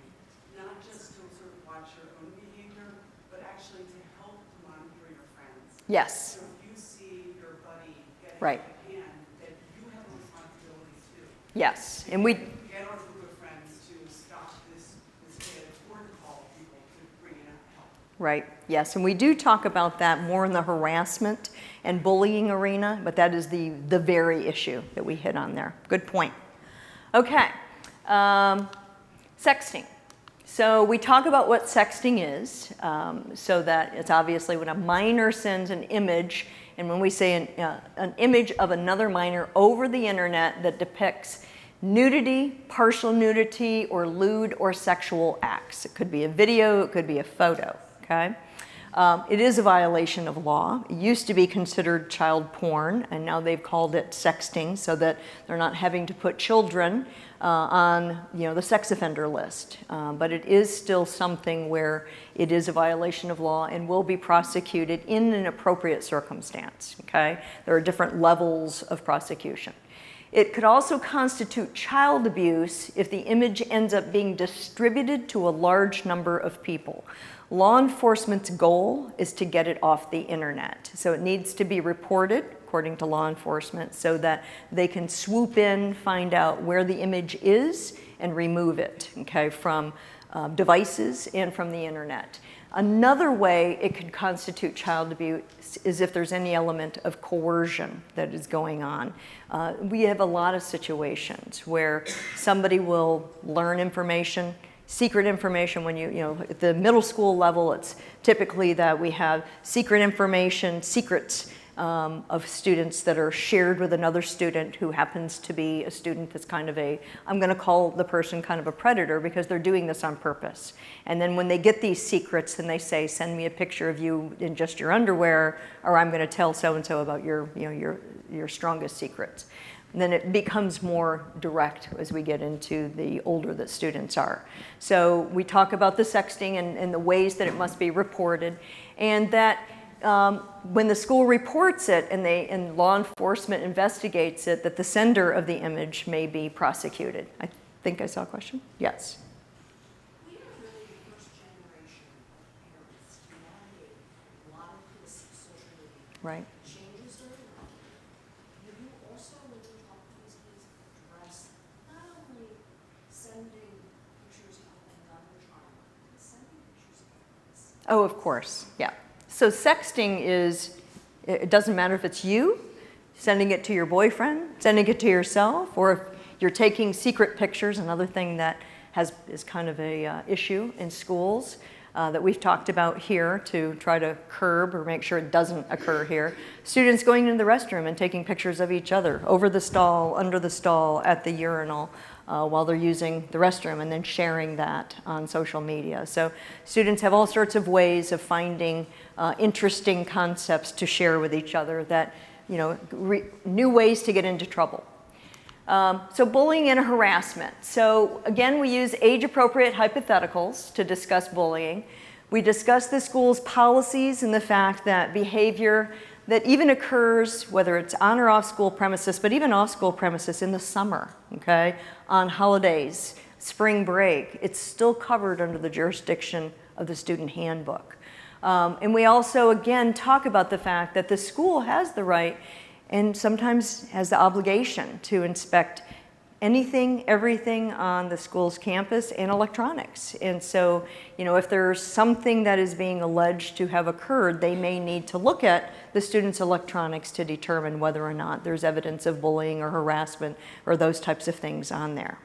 Speaker 14: not just to sort of watch your own behavior, but actually to help to monitor your friends.
Speaker 2: Yes.
Speaker 14: So if you see your buddy getting
Speaker 2: Right.
Speaker 14: a hand, that you have a responsibility too.
Speaker 2: Yes. And we
Speaker 14: Get our group of friends to stop this kid or to call people to bring in help.
Speaker 2: Right, yes, and we do talk about that more in the harassment and bullying arena, but that is the very issue that we hit on there. Good point. Okay, sexting. So we talk about what sexting is, so that it's obviously when a minor sends an image, and when we say an image of another minor over the internet that depicts nudity, partial nudity, or lewd or sexual acts. It could be a video, it could be a photo, okay? It is a violation of law. It used to be considered child porn, and now they've called it sexting so that they're not having to put children on, you know, the sex offender list. But it is still something where it is a violation of law and will be prosecuted in an appropriate circumstance, okay? There are different levels of prosecution. It could also constitute child abuse if the image ends up being distributed to a large number of people. Law enforcement's goal is to get it off the internet. So it needs to be reported, according to law enforcement, so that they can swoop in, find out where the image is, and remove it, okay, from devices and from the internet. Another way it could constitute child abuse is if there's any element of coercion that is going on. We have a lot of situations where somebody will learn information, secret information. When you know, at the middle school level, it's typically that we have secret information, secrets of students that are shared with another student who happens to be a student that's kind of a, I'm going to call the person kind of a predator because they're doing this on purpose. And then when they get these secrets, then they say, send me a picture of you in just your underwear, or I'm going to tell so-and-so about your, you know, your strongest secrets. And then it becomes more direct as we get into the older that students are. So we talk about the sexting and the ways that it must be reported, and that when the school reports it and law enforcement investigates it, that the sender of the image may be prosecuted. I think I saw a question. Yes.
Speaker 12: We are really the first generation of parents to navigate a lot of this social media.
Speaker 2: Right.
Speaker 12: Changes very rapidly. Do you also, when you talk to these kids, address not only sending pictures of another child, but sending pictures of us?
Speaker 2: Oh, of course. Yeah. So sexting is, it doesn't matter if it's you sending it to your boyfriend, sending it to yourself, or if you're taking secret pictures. Another thing that is kind of a issue in schools that we've talked about here to try to curb or make sure it doesn't occur here. Students going into the restroom and taking pictures of each other over the stall, under the stall, at the urinal, while they're using the restroom, and then sharing that on social media. So students have all sorts of ways of finding interesting concepts to share with each other that, you know, new ways to get into trouble. So bullying and harassment. So again, we use age-appropriate hypotheticals to discuss bullying. We discuss the school's policies and the fact that behavior that even occurs, whether it's on or off school premises, but even off school premises in the summer, okay, on holidays, spring break, it's still covered under the jurisdiction of the student handbook. And we also, again, talk about the fact that the school has the right and sometimes has the obligation to inspect anything, everything on the school's campus and electronics. And so, you know, if there's something that is being alleged to have occurred, they may need to look at the students' electronics to determine whether or not there's evidence of bullying or harassment or those types of things on there.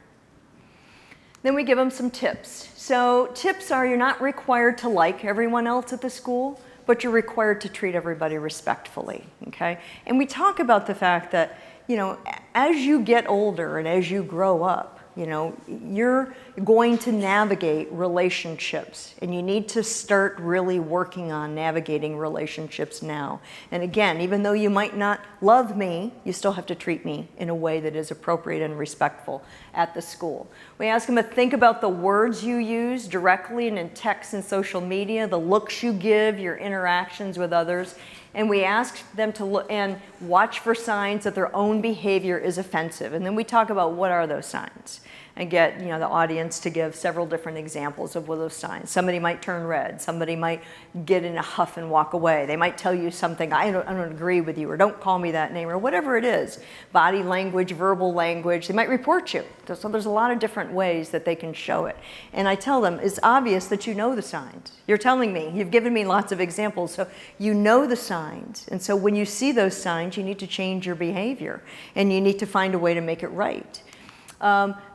Speaker 2: Then we give them some tips. So tips are, you're not required to like everyone else at the school, but you're required to treat everybody respectfully, okay? And we talk about the fact that, you know, as you get older and as you grow up, you know, you're going to navigate relationships, and you need to start really working on navigating relationships now. And again, even though you might not love me, you still have to treat me in a way that is appropriate and respectful at the school. We ask them to think about the words you use directly and in text and social media, the looks you give, your interactions with others. And we ask them to look and watch for signs that their own behavior is offensive. And then we talk about what are those signs, and get, you know, the audience to give several different examples of what those signs. Somebody might turn red. Somebody might get in a huff and walk away. They might tell you something, I don't agree with you, or don't call me that name, or whatever it is. Body language, verbal language. They might report you. So there's a lot of different ways that they can show it. And I tell them, it's obvious that you know the signs. You're telling me, you've given me lots of examples, so you know the signs. And so when you see those signs, you need to change your behavior, and you need to find a way to make it right.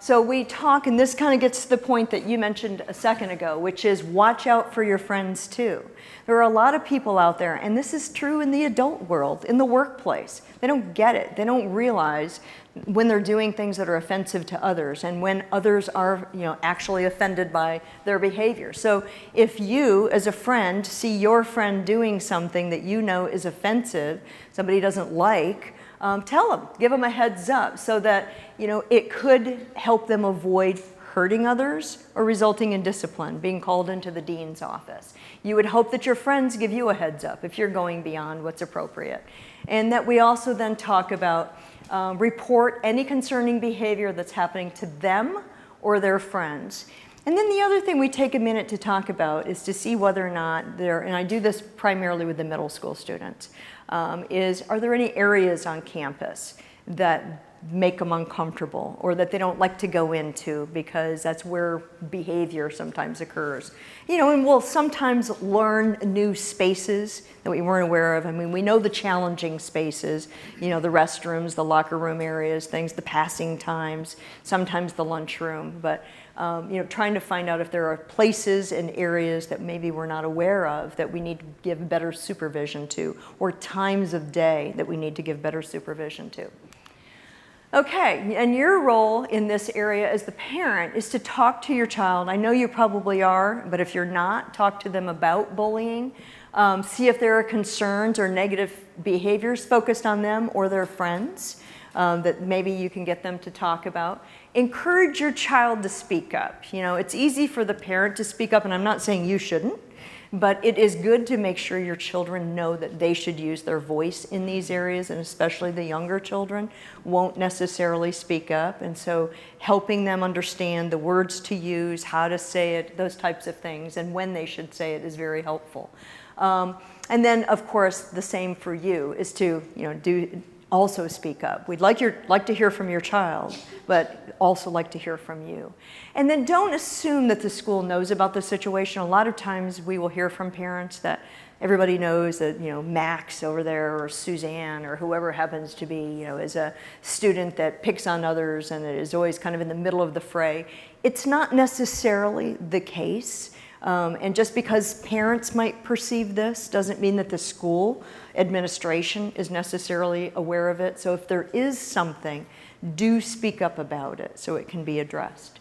Speaker 2: So we talk, and this kind of gets to the point that you mentioned a second ago, which is watch out for your friends too. There are a lot of people out there, and this is true in the adult world, in the workplace. They don't get it. They don't realize when they're doing things that are offensive to others, and when others are, you know, actually offended by their behavior. So if you, as a friend, see your friend doing something that you know is offensive, somebody doesn't like, tell them, give them a heads up, so that, you know, it could help them avoid hurting others or resulting in discipline, being called into the dean's office. You would hope that your friends give you a heads up if you're going beyond what's appropriate. And that we also then talk about report any concerning behavior that's happening to them or their friends. And then the other thing we take a minute to talk about is to see whether or not there, and I do this primarily with the middle school students, are there any areas on campus that make them uncomfortable or that they don't like to go into because that's where behavior sometimes occurs. You know, and we'll sometimes learn new spaces that we weren't aware of. I mean, we know the challenging spaces, you know, the restrooms, the locker room areas, things, the passing times, sometimes the lunchroom, but you know, trying to find out if there are places and areas that maybe we're not aware of that we need to give better supervision to, or times of day that we need to give better supervision to. Okay, and your role in this area as the parent is to talk to your child. I know you probably are, but if you're not, talk to them about bullying. See if there are concerns or negative behaviors focused on them or their friends that maybe you can get them to talk about. Encourage your child to speak up. You know, it's easy for the parent to speak up, and I'm not saying you shouldn't, but it is good to make sure your children know that they should use their voice in these areas, and especially the younger children won't necessarily speak up. And so helping them understand the words to use, how to say it, those types of things, and when they should say it is very helpful. And then, of course, the same for you is to, you know, also speak up. We'd like to hear from your child, but also like to hear from you. And then don't assume that the school knows about the situation. A lot of times we will hear from parents that everybody knows that, you know, Max over there or Suzanne or whoever happens to be, you know, is a student that picks on others and is always kind of in the middle of the fray. It's not necessarily the case. And just because parents might perceive this doesn't mean that the school administration is necessarily aware of it. So if there is something, do speak up about it so it can be addressed.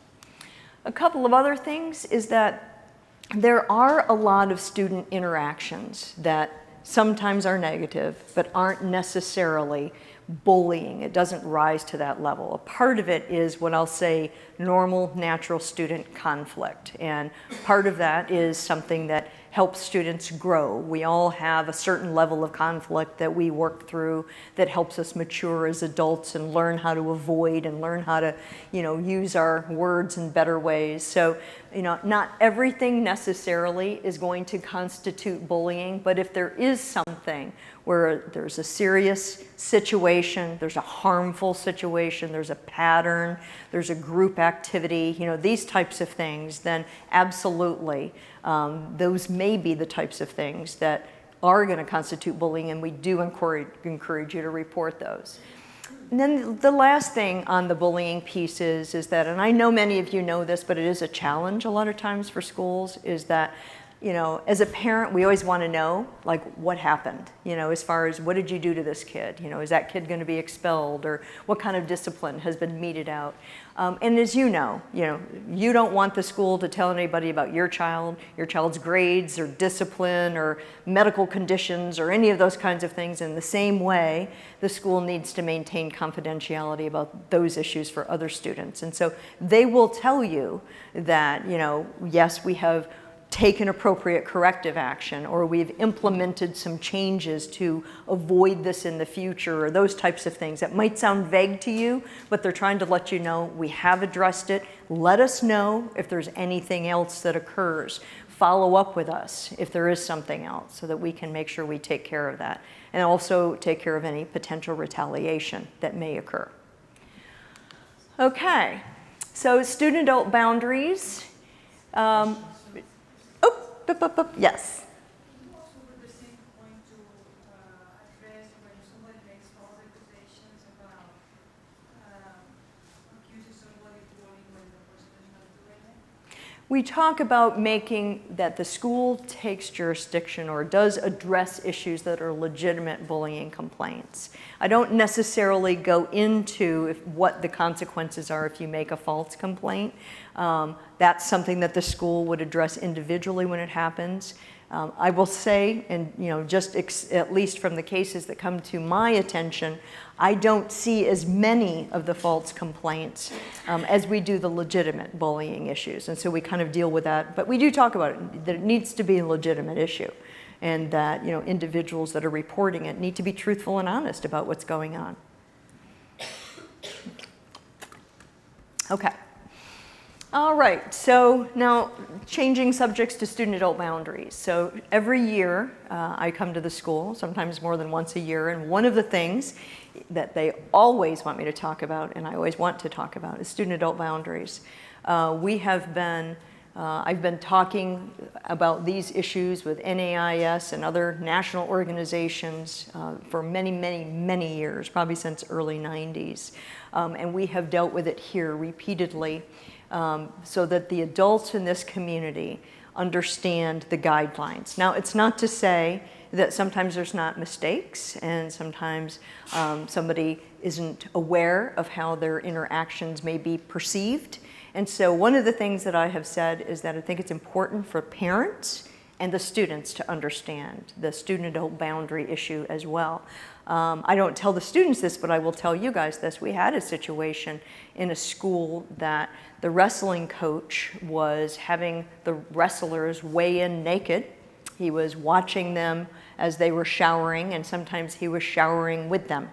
Speaker 2: A couple of other things is that there are a lot of student interactions that sometimes are negative, but aren't necessarily bullying. It doesn't rise to that level. A part of it is what I'll say normal, natural student conflict. And part of that is something that helps students grow. We all have a certain level of conflict that we work through that helps us mature as adults and learn how to avoid and learn how to, you know, use our words in better ways. So, you know, not everything necessarily is going to constitute bullying, but if there is something where there's a serious situation, there's a harmful situation, there's a pattern, there's a group activity, you know, these types of things, then absolutely, those may be the types of things that are going to constitute bullying, and we do encourage you to report those. And then the last thing on the bullying piece is that, and I know many of you know this, but it is a challenge a lot of times for schools, is that, you know, as a parent, we always want to know, like, what happened, you know, as far as what did you do to this kid? You know, is that kid going to be expelled, or what kind of discipline has been meted out? And as you know, you don't want the school to tell anybody about your child's grades or discipline or medical conditions or any of those kinds of things. In the same way, the school needs to maintain confidentiality about those issues for other students. And so they will tell you that, you know, yes, we have taken appropriate corrective action, or we've implemented some changes to avoid this in the future, or those types of things that might sound vague to you, but they're trying to let you know we have addressed it. Let us know if there's anything else that occurs. Follow up with us if there is something else so that we can make sure we take care of that, and also take care of any potential retaliation that may occur. Okay, so student-adult boundaries. Yes.
Speaker 6: Also with the same point to address when somebody makes false accusations about accusing somebody of bullying when the person is not doing it.
Speaker 2: We talk about making that the school takes jurisdiction or does address issues that are legitimate bullying complaints. I don't necessarily go into what the consequences are if you make a false complaint. That's something that the school would address individually when it happens. I will say, and you know, just at least from the cases that come to my attention, I don't see as many of the false complaints as we do the legitimate bullying issues. And so we kind of deal with that. But we do talk about it, that it needs to be a legitimate issue, and that, you know, individuals that are reporting it need to be truthful and honest about what's going on. Okay. All right, so now changing subjects to student-adult boundaries. So every year I come to the school, sometimes more than once a year, and one of the things that they always want me to talk about, and I always want to talk about, is student-adult boundaries. I've been talking about these issues with NAIS and other national organizations for many, many, many years, probably since early 90s. And we have dealt with it here repeatedly so that the adults in this community understand the guidelines. Now, it's not to say that sometimes there's not mistakes and sometimes somebody isn't aware of how their interactions may be perceived. And so one of the things that I have said is that I think it's important for parents and the students to understand the student-adult boundary issue as well. I don't tell the students this, but I will tell you guys this. We had a situation in a school that the wrestling coach was having the wrestlers weigh in naked. He was watching them as they were showering, and sometimes he was showering with them.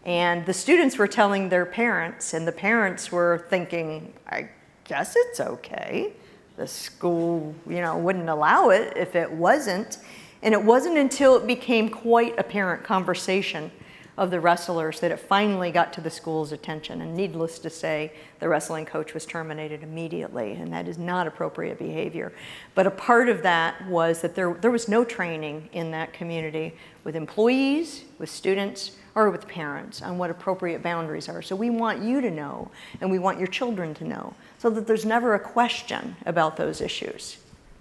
Speaker 2: And the students were telling their parents, and the parents were thinking, I guess it's okay. The school, wouldn't allow it if it wasn't. And it wasn't until it became quite a parent conversation of the wrestlers that it finally got to the school's attention. And needless to say, the wrestling coach was terminated immediately, and that is not appropriate behavior. But a part of that was that there was no training in that community with employees, with students, or with parents on what appropriate boundaries are. So we want you to know, and we want your children to know, so that there's never a question about those issues.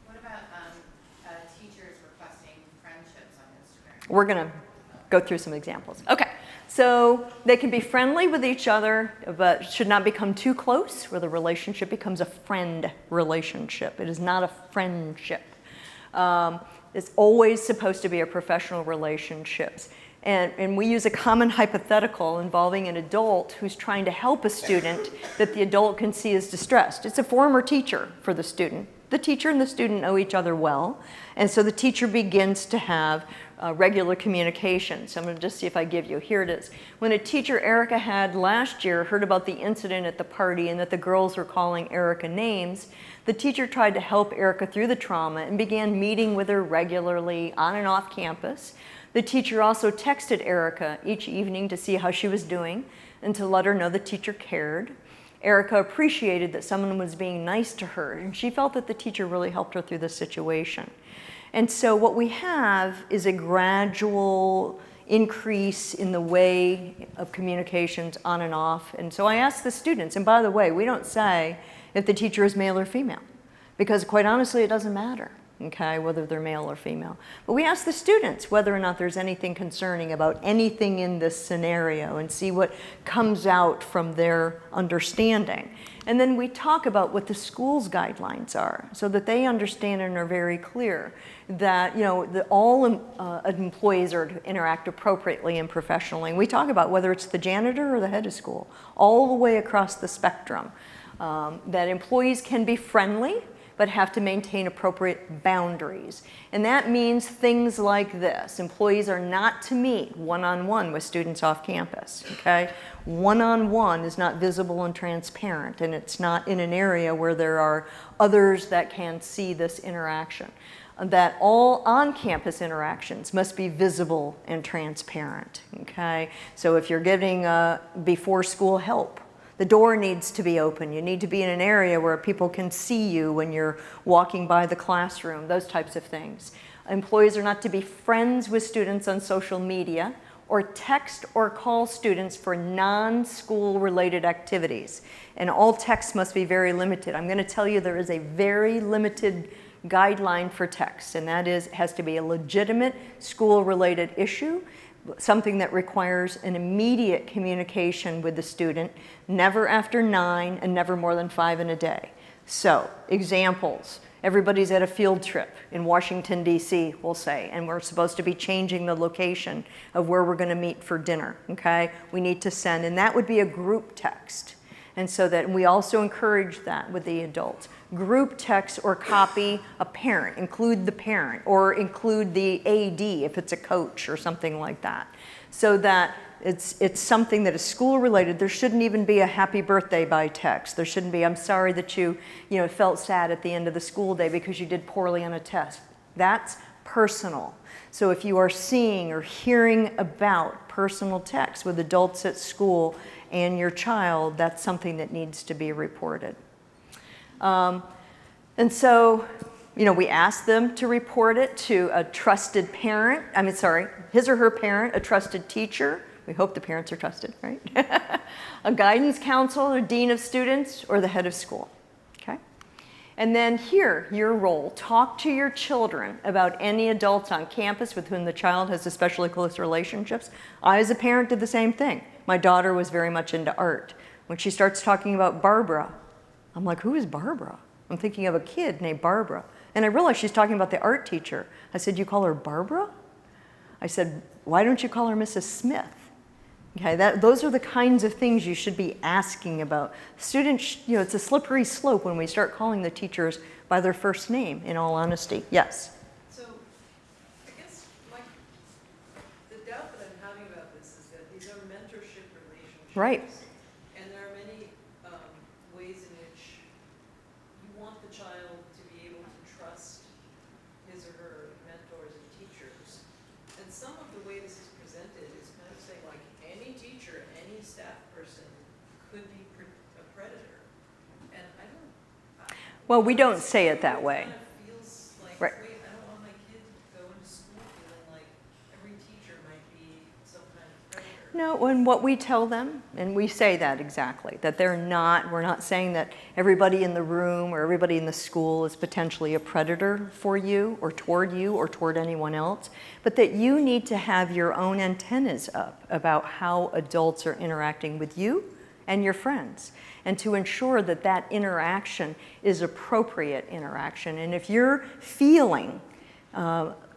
Speaker 9: What about teachers requesting friendships on Instagram?
Speaker 2: We're going to go through some examples. Okay, so they can be friendly with each other, but should not become too close, where the relationship becomes a friend relationship. It is not a friendship. It's always supposed to be a professional relationships. And we use a common hypothetical involving an adult who's trying to help a student that the adult can see as distressed. It's a former teacher for the student. The teacher and the student know each other well, and so the teacher begins to have regular communication. So I'm going to just see if I give you. Here it is. When a teacher Erica had last year heard about the incident at the party and that the girls were calling Erica names, the teacher tried to help Erica through the trauma and began meeting with her regularly on and off campus. The teacher also texted Erica each evening to see how she was doing and to let her know the teacher cared. Erica appreciated that someone was being nice to her, and she felt that the teacher really helped her through the situation. And so what we have is a gradual increase in the way of communications on and off. And so I asked the students, and by the way, we don't say if the teacher is male or female, because quite honestly, it doesn't matter. Okay, whether they're male or female. But we ask the students whether or not there's anything concerning about anything in this scenario and see what comes out from their understanding. And then we talk about what the school's guidelines are so that they understand and are very clear that all employees are to interact appropriately and professionally. And we talk about whether it's the janitor or the head of school, all the way across the spectrum, that employees can be friendly, but have to maintain appropriate boundaries. And that means things like this. Employees are not to meet one-on-one with students off campus, okay? One-on-one is not visible and transparent, and it's not in an area where there are others that can see this interaction. That all on-campus interactions must be visible and transparent, okay? So if you're getting before-school help, the door needs to be open. You need to be in an area where people can see you when you're walking by the classroom, those types of things. Employees are not to be friends with students on social media or text or call students for non-school related activities. And all texts must be very limited. I'm going to tell you there is a very limited guideline for text, and that is, it has to be a legitimate school-related issue, something that requires an immediate communication with the student, never after 9 and never more than 5 in a day. So, examples. Everybody's at a field trip in Washington, D.C., we'll say, and we're supposed to be changing the location of where we're going to meet for dinner, okay? We need to send, and that would be a group text. And so that we also encourage that with the adults. Group text or copy a parent, include the parent, or include the AD if it's a coach or something like that. So that it's something that is school related. There shouldn't even be a happy birthday by text. There shouldn't be, I'm sorry that you felt sad at the end of the school day because you did poorly on a test. That's personal. So if you are seeing or hearing about personal text with adults at school and your child, that's something that needs to be reported. And so, we ask them to report it to a trusted parent, his or her parent, a trusted teacher. We hope the parents are trusted, right? A guidance counselor, or dean of students, or the head of school, okay? And then here, your role, talk to your children about any adults on campus with whom the child has especially close relationships. I, as a parent, did the same thing. My daughter was very much into art. When she starts talking about Barbara, I'm like, who is Barbara? I'm thinking of a kid named Barbara. And I realized she's talking about the art teacher. I said, you call her Barbara? I said, why don't you call her Mrs. Smith? Okay, those are the kinds of things you should be asking about. Students, it's a slippery slope when we start calling the teachers by their first name, in all honesty. Yes?
Speaker 4: So, I guess the doubt that I'm having about this is that these are mentorship relationships.
Speaker 2: Right.
Speaker 4: And there are many ways in which you want the child to be able to trust his or her mentors and teachers. And some of the way this is presented is kind of saying, like, any teacher, any staff person could be a predator. And I don't...
Speaker 2: Well, we don't say it that way.
Speaker 4: It kind of feels like,
Speaker 2: Right.
Speaker 4: wait, I don't want my kid to go into school feeling like every teacher might be some kind of predator.
Speaker 2: No, and what we tell them, and we say that exactly, that we're not saying that everybody in the room or everybody in the school is potentially a predator for you or toward anyone else, but that you need to have your own antennas up about how adults are interacting with you and your friends, and to ensure that that interaction is appropriate interaction. And if you're feeling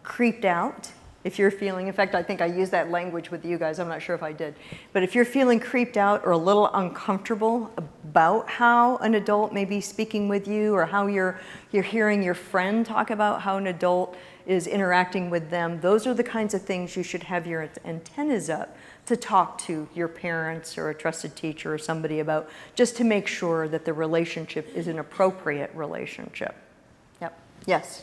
Speaker 2: creeped out, if you're feeling, in fact, I think I used that language with you guys, I'm not sure if I did, but if you're feeling creeped out or a little uncomfortable about how an adult may be speaking with you, or how you're hearing your friend talk about how an adult is interacting with them, those are the kinds of things you should have your antennas up to talk to your parents or a trusted teacher or somebody about, just to make sure that the relationship is an appropriate relationship. Yep. Yes?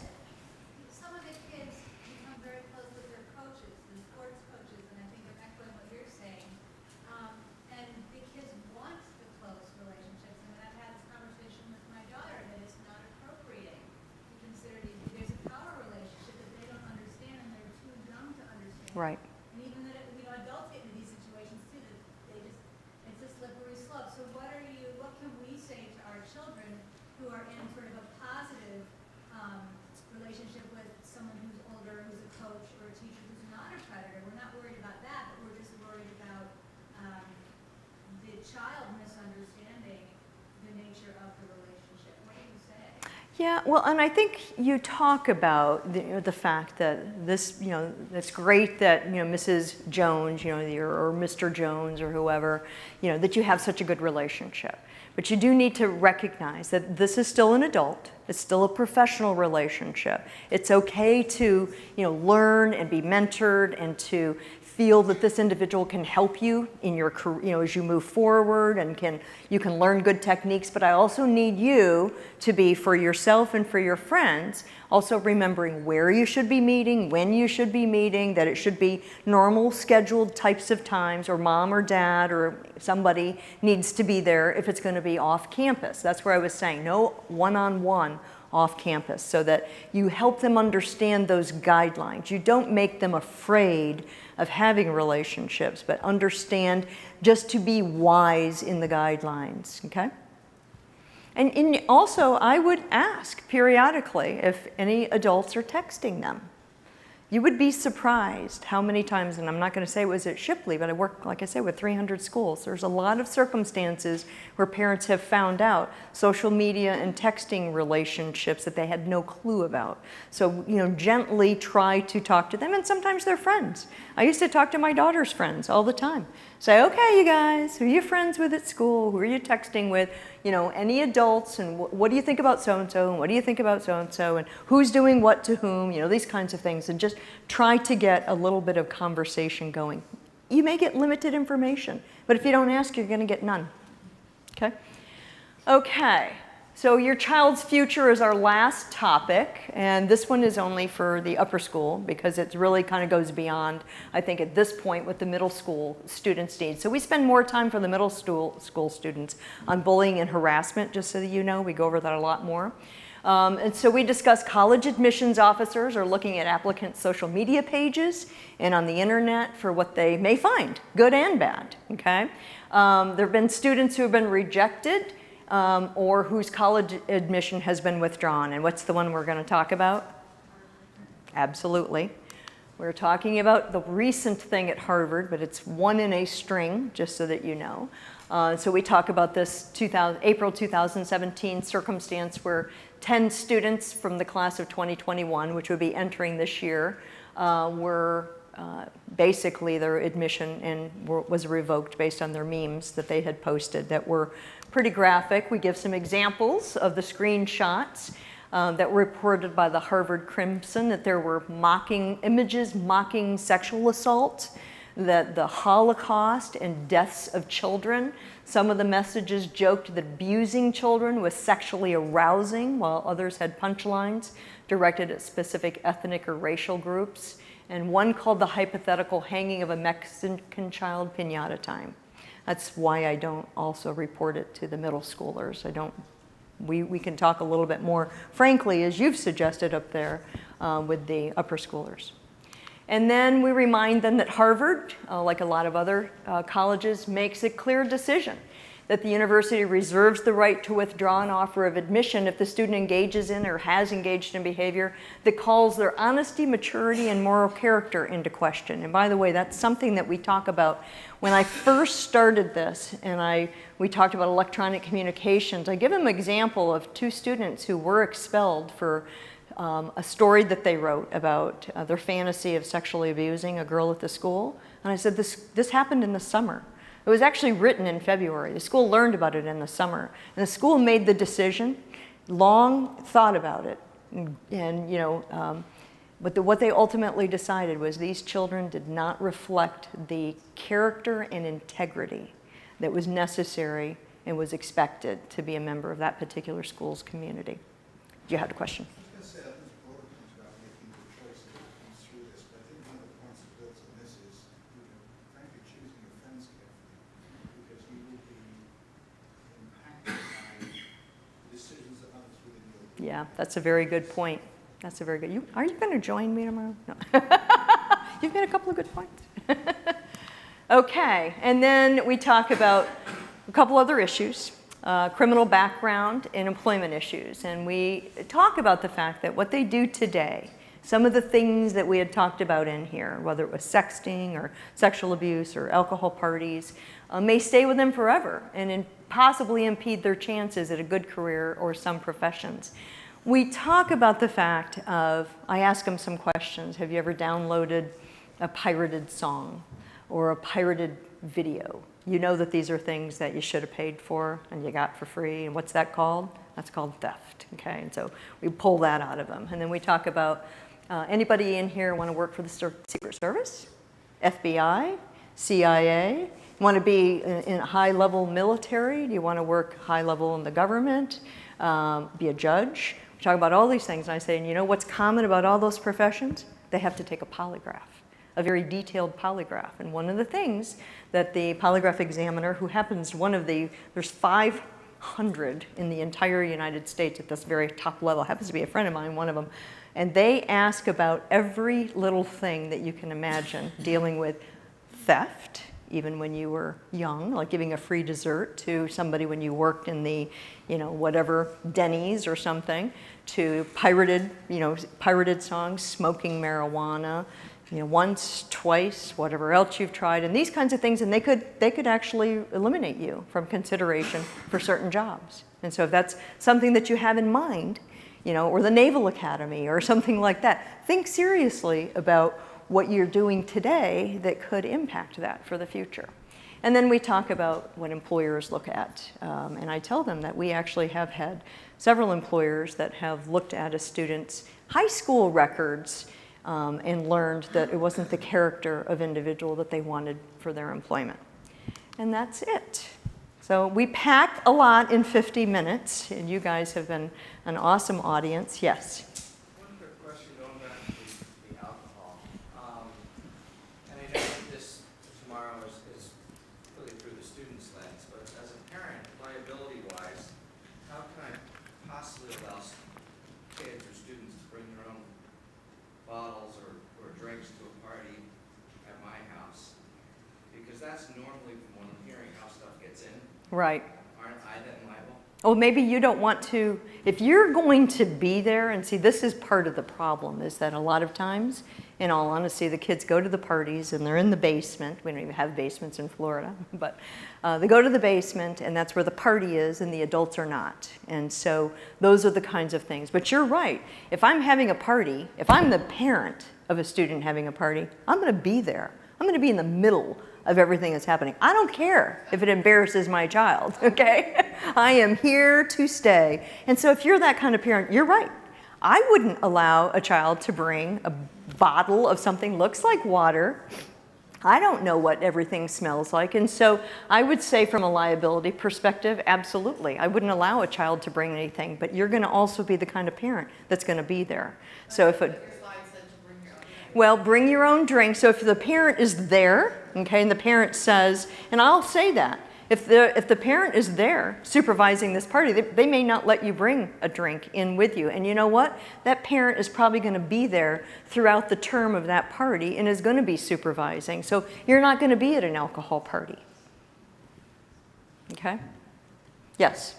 Speaker 6: Some of the kids become very close with their coaches, the sports coaches, and I think I'm echoing what you're saying. And the kids want the close relationships. And I've had this conversation with my daughter that it's not appropriate to consider there's a power relationship that they don't understand and they're too young to understand.
Speaker 2: Right.
Speaker 6: And even that, adults get into these situations too, that it's a slippery slope. So what can we say to our children who are in sort of a positive relationship with someone who's older, who's a coach or a teacher who's not a predator? We're not worried about that, but we're just worried about the child misunderstanding the nature of the relationship. What do you say?
Speaker 2: Yeah, well, and I think you talk about the fact that this, it's great that, Mrs. Jones, or Mr. Jones or whoever, that you have such a good relationship. But you do need to recognize that this is still an adult. It's still a professional relationship. It's okay to, learn and be mentored and to feel that this individual can help you in your career, as you move forward, and you can learn good techniques. But I also need you to be, for yourself and for your friends, also remembering where you should be meeting, when you should be meeting, that it should be normal scheduled types of times, or mom or dad or somebody needs to be there if it's going to be off campus. That's where I was saying no one-on-one off campus, so that you help them understand those guidelines. You don't make them afraid of having relationships, but understand just to be wise in the guidelines, okay? And also, I would ask periodically if any adults are texting them. You would be surprised how many times, and I'm not going to say it was at Shipley, but I work, like I said, with 300 schools. There's a lot of circumstances where parents have found out social media and texting relationships that they had no clue about. So, gently try to talk to them, and sometimes they're friends. I used to talk to my daughter's friends all the time. Say, okay, you guys, who are you friends with at school? Who are you texting with? Any adults, and what do you think about so-and-so, and what do you think about so-and-so, and who's doing what to whom, these kinds of things, and just try to get a little bit of conversation going. You may get limited information, but if you don't ask, you're going to get none. Okay? Okay. So your child's future is our last topic, and this one is only for the upper school because it really kind of goes beyond, I think, at this point what the middle school students need. So we spend more time for the middle school students on bullying and harassment, just so that you know. We go over that a lot more. And so we discuss college admissions officers are looking at applicants' social media pages and on the internet for what they may find, good and bad, okay? There have been students who have been rejected or whose college admission has been withdrawn. And what's the one we're going to talk about? Absolutely. We're talking about the recent thing at Harvard, but it's one in a string, just so that you know. So we talk about this April 2017 circumstance where 10 students from the class of 2021, which would be entering this year, were basically their admission was revoked based on their memes that they had posted that were pretty graphic. We give some examples of the screenshots that were reported by the Harvard Crimson, that there were images mocking sexual assault, that the Holocaust and deaths of children. Some of the messages joked that abusing children was sexually arousing, while others had punchlines directed at specific ethnic or racial groups. And one called the hypothetical hanging of a Mexican child piñata time. That's why I don't also report it to the middle schoolers. We can talk a little bit more frankly, as you've suggested up there, with the upper schoolers. And then we remind them that Harvard, like a lot of other colleges, makes a clear decision that the university reserves the right to withdraw an offer of admission if the student engages in or has engaged in behavior that calls their honesty, maturity, and moral character into question. And by the way, that's something that we talk about. When I first started this, and we talked about electronic communications, I give them an example of 2 students who were expelled for a story that they wrote about their fantasy of sexually abusing a girl at the school. And I said, this happened in the summer. It was actually written in February. The school learned about it in the summer. And the school made the decision, long thought about it. But what they ultimately decided was these children did not reflect the character and integrity that was necessary and was expected to be a member of that particular school's community. You had a question? Yeah, that's a very good point. That's a very good. Are you going to join me tomorrow? No. You've got a couple of good points. Okay, and then we talk about a couple other issues, criminal background and employment issues. And we talk about the fact that what they do today, some of the things that we had talked about in here, whether it was sexting or sexual abuse or alcohol parties, may stay with them forever and possibly impede their chances at a good career or some professions. We talk about the fact of, I ask them some questions. Have you ever downloaded a pirated song or a pirated video? You know that these are things that you should have paid for and you got for free. And what's that called? That's called theft, okay? And so we pull that out of them. And then we talk about anybody in here want to work for the Secret Service, FBI, CIA? You want to be in high-level military? Do you want to work high-level in the government? Be a judge? We talk about all these things, and I say, and you know what's common about all those professions? They have to take a polygraph, a very detailed polygraph. And one of the things that the polygraph examiner, who happens there's 500 in the entire United States at this very top level, happens to be a friend of mine, one of them, and they ask about every little thing that you can imagine dealing with theft, even when you were young, like giving a free dessert to somebody when you worked in the, whatever, Denny's or something, to pirated songs, smoking marijuana, once, twice, whatever else you've tried, and these kinds of things, and they could actually eliminate you from consideration for certain jobs. And so if that's something that you have in mind, or the Naval Academy or something like that, think seriously about what you're doing today that could impact that for the future. And then we talk about what employers look at. And I tell them that we actually have had several employers that have looked at a student's high school records and learned that it wasn't the character of individual that they wanted for their employment. And that's it. So we packed a lot in 50 minutes, and you guys have been an awesome audience. Yes?
Speaker 15: One quick question going back to the alcohol. And I know that this tomorrow is really through the student's lens, but as a parent, liability-wise, how can I possibly allow kids or students to bring their own bottles or drinks to a party at my house? Because that's normally, from what I'm hearing, how stuff gets in.
Speaker 2: Right.
Speaker 15: Aren't I then liable?
Speaker 2: Oh, maybe you don't want to, if you're going to be there, and see, this is part of the problem, is that a lot of times, in all honesty, the kids go to the parties and they're in the basement. We don't even have basements in Florida, but they go to the basement and that's where the party is and the adults are not. And so those are the kinds of things. But you're right. If I'm having a party, if I'm the parent of a student having a party, I'm going to be there. I'm going to be in the middle of everything that's happening. I don't care if it embarrasses my child, okay? I am here to stay. And so if you're that kind of parent, you're right. I wouldn't allow a child to bring a bottle of something looks like water. I don't know what everything smells like. And so I would say from a liability perspective, absolutely. I wouldn't allow a child to bring anything, but you're going to also be the kind of parent that's going to be there. So if it, well, bring your own drink. So if the parent is there, okay, and the parent says, and I'll say that, if the parent is there supervising this party, they may not let you bring a drink in with you. And you know what? That parent is probably going to be there throughout the term of that party and is going to be supervising. So you're not going to be at an alcohol party. Okay? Yes?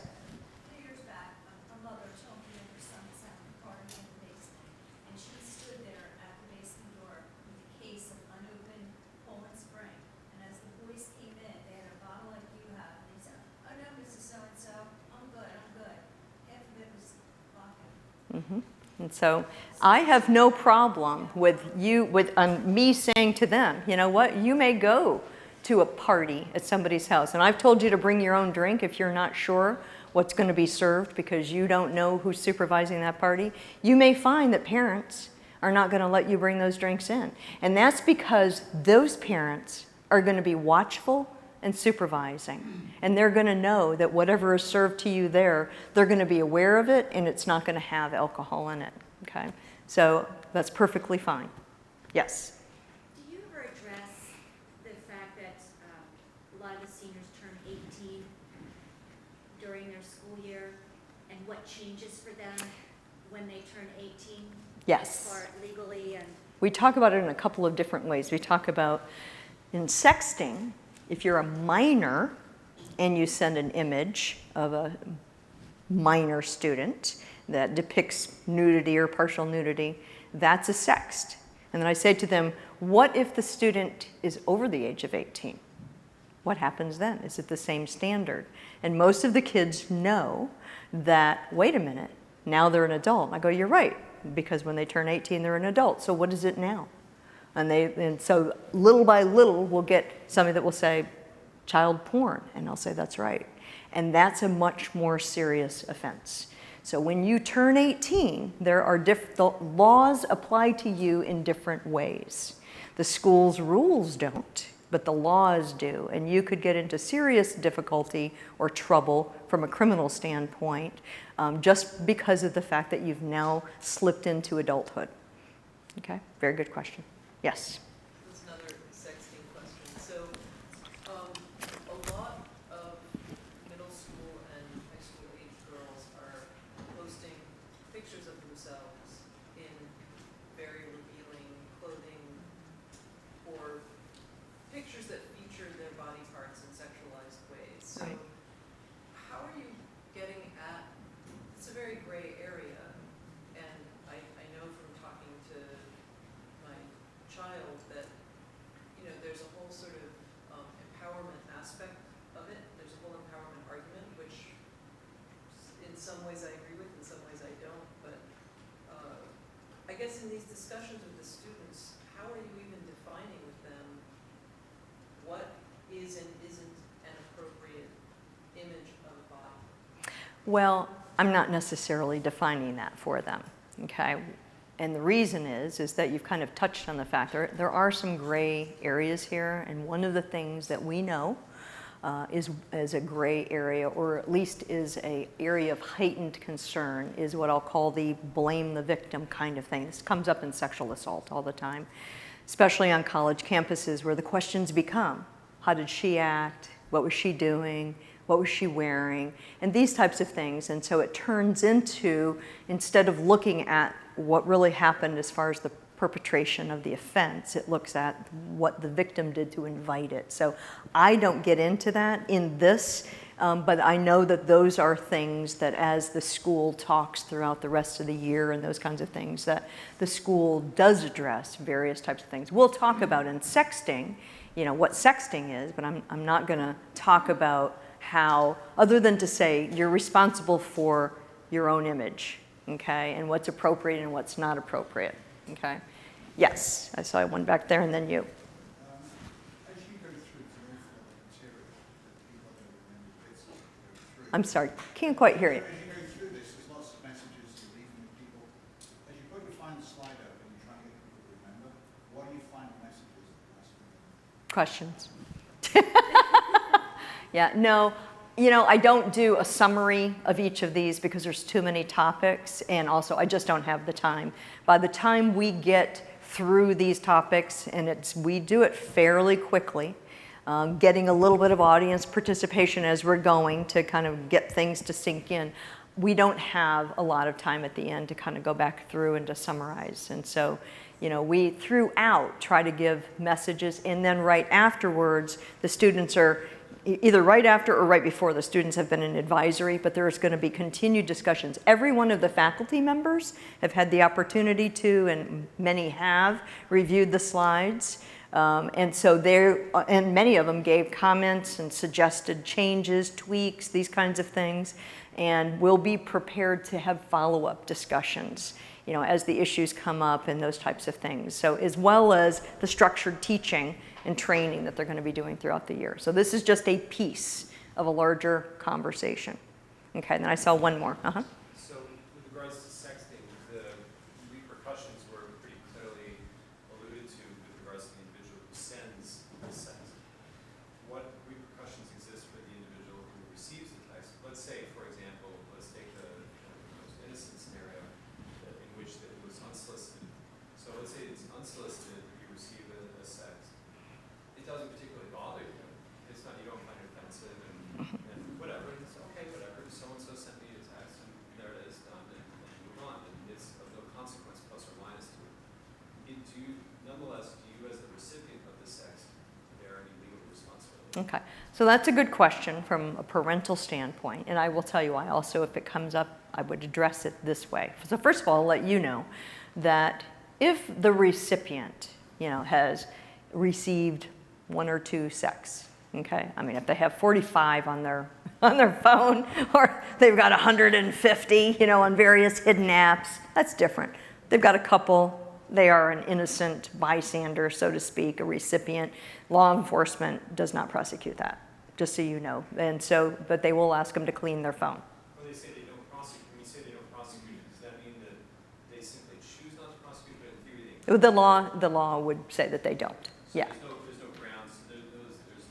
Speaker 2: Mm-hmm. And so I have no problem with me saying to them, you know what, you may go to a party at somebody's house. And I've told you to bring your own drink if you're not sure what's going to be served because you don't know who's supervising that party. You may find that parents are not going to let you bring those drinks in. And that's because those parents are going to be watchful and supervising. And they're going to know that whatever is served to you there, they're going to be aware of it and it's not going to have alcohol in it. Okay? So that's perfectly fine. Yes?
Speaker 16: Do you ever address the fact that a lot of the seniors turn 18 during their school year and what changes for them when they turn 18?
Speaker 2: Yes.
Speaker 16: As far legally and...
Speaker 2: We talk about it in a couple of different ways. We talk about in sexting, if you're a minor and you send an image of a minor student that depicts nudity or partial nudity, that's a sext. And then I say to them, what if the student is over the age of 18? What happens then? Is it the same standard? And most of the kids know that, wait a minute, now they're an adult. I go, you're right, because when they turn 18, they're an adult. So what is it now? And so little by little, we'll get somebody that will say, child porn, and I'll say, that's right. And that's a much more serious offense. So when you turn 18, there are the laws apply to you in different ways. The school's rules don't, but the laws do. And you could get into serious difficulty or trouble from a criminal standpoint just because of the fact that you've now slipped into adulthood. Okay, very good question. Yes?
Speaker 4: That's another sexting question. So a lot of middle school and high school age girls are posting pictures of themselves in very revealing clothing or pictures that feature their body parts in sexualized ways. So
Speaker 2: Right.
Speaker 4: how are you getting at, it's a very gray area, and I know from talking to my child that, you know, there's a whole sort of empowerment aspect of it. There's a whole empowerment argument, which in some ways I agree with, in some ways I don't. But I guess in these discussions with the students, how are you even defining with them what is and isn't an appropriate image of a body?
Speaker 2: Well, I'm not necessarily defining that for them, okay? And the reason is that you've kind of touched on the fact there are some gray areas here, and one of the things that we know is a gray area, or at least is a area of heightened concern, is what I'll call the blame the victim kind of thing. This comes up in sexual assault all the time, especially on college campuses where the questions become, how did she act? What was she doing? What was she wearing? And these types of things. And so it turns into, instead of looking at what really happened as far as the perpetration of the offense, it looks at what the victim did to invite it. So I don't get into that in this, but I know that those are things that as the school talks throughout the rest of the year and those kinds of things, that the school does address various types of things. We'll talk about in sexting, you know, what sexting is, but I'm not gonna talk about how, other than to say you're responsible for your own image, okay, and what's appropriate and what's not appropriate, okay? Yes, I saw one back there, and then you.
Speaker 17: As you go through the material that people are going to go through.
Speaker 2: I'm sorry, can't quite hear you.
Speaker 17: As you go through this, there's lots of messages you're leaving with people. As you put your final slide up and you're trying to get people to remember, what are your final messages?
Speaker 2: Questions. Yeah, no, you know, I don't do a summary of each of these because there's too many topics, and also I just don't have the time. By the time we get through these topics, and we do it fairly quickly, getting a little bit of audience participation as we're going to kind of get things to sink in, we don't have a lot of time at the end to kind of go back through and to summarize. And so, you know, we throughout try to give messages, and then right afterwards, the students are, either right after or right before, the students have been in advisory, but there's going to be continued discussions. Every one of the faculty members have had the opportunity to, and many have, reviewed the slides. And so and many of them gave comments and suggested changes, tweaks, these kinds of things. And we'll be prepared to have follow-up discussions, you know, as the issues come up and those types of things. So as well as the structured teaching and training that they're going to be doing throughout the year. So this is just a piece of a larger conversation. Okay, and then I saw one more.
Speaker 7: So with regards to sexting, the repercussions were pretty clearly alluded to with regards to the individual who sends the text. What repercussions exist for the individual who receives the text? Let's say, for example, let's take the most innocent scenario in which it was unsolicited. So let's say it's unsolicited, you receive a text. It doesn't particularly bother you. It's not, you don't find it offensive and whatever. It's okay, whatever. So-and-so sent me a text and there it is, done, and move on. And it's of no consequence, plus or minus to it. Nonetheless, do you as the recipient of this text bear any legal responsibility?
Speaker 2: Okay, so that's a good question from a parental standpoint. And I will tell you, I also, if it comes up, I would address it this way. So first of all, I'll let you know that if the recipient, you know, has received one or two sex, okay? I mean, if they have 45 on their phone, or they've got 150, you know, on various hidden apps, that's different. They've got a couple, they are an innocent bystander, so to speak, a recipient. Law enforcement does not prosecute that, just so you know. And so, but they will ask them to clean their phone.
Speaker 7: When they say they don't prosecute, when you say they don't prosecute, does that mean that they simply choose not to prosecute, but in theory they
Speaker 2: The law would say that they don't, yeah.
Speaker 7: There's no grounds, there's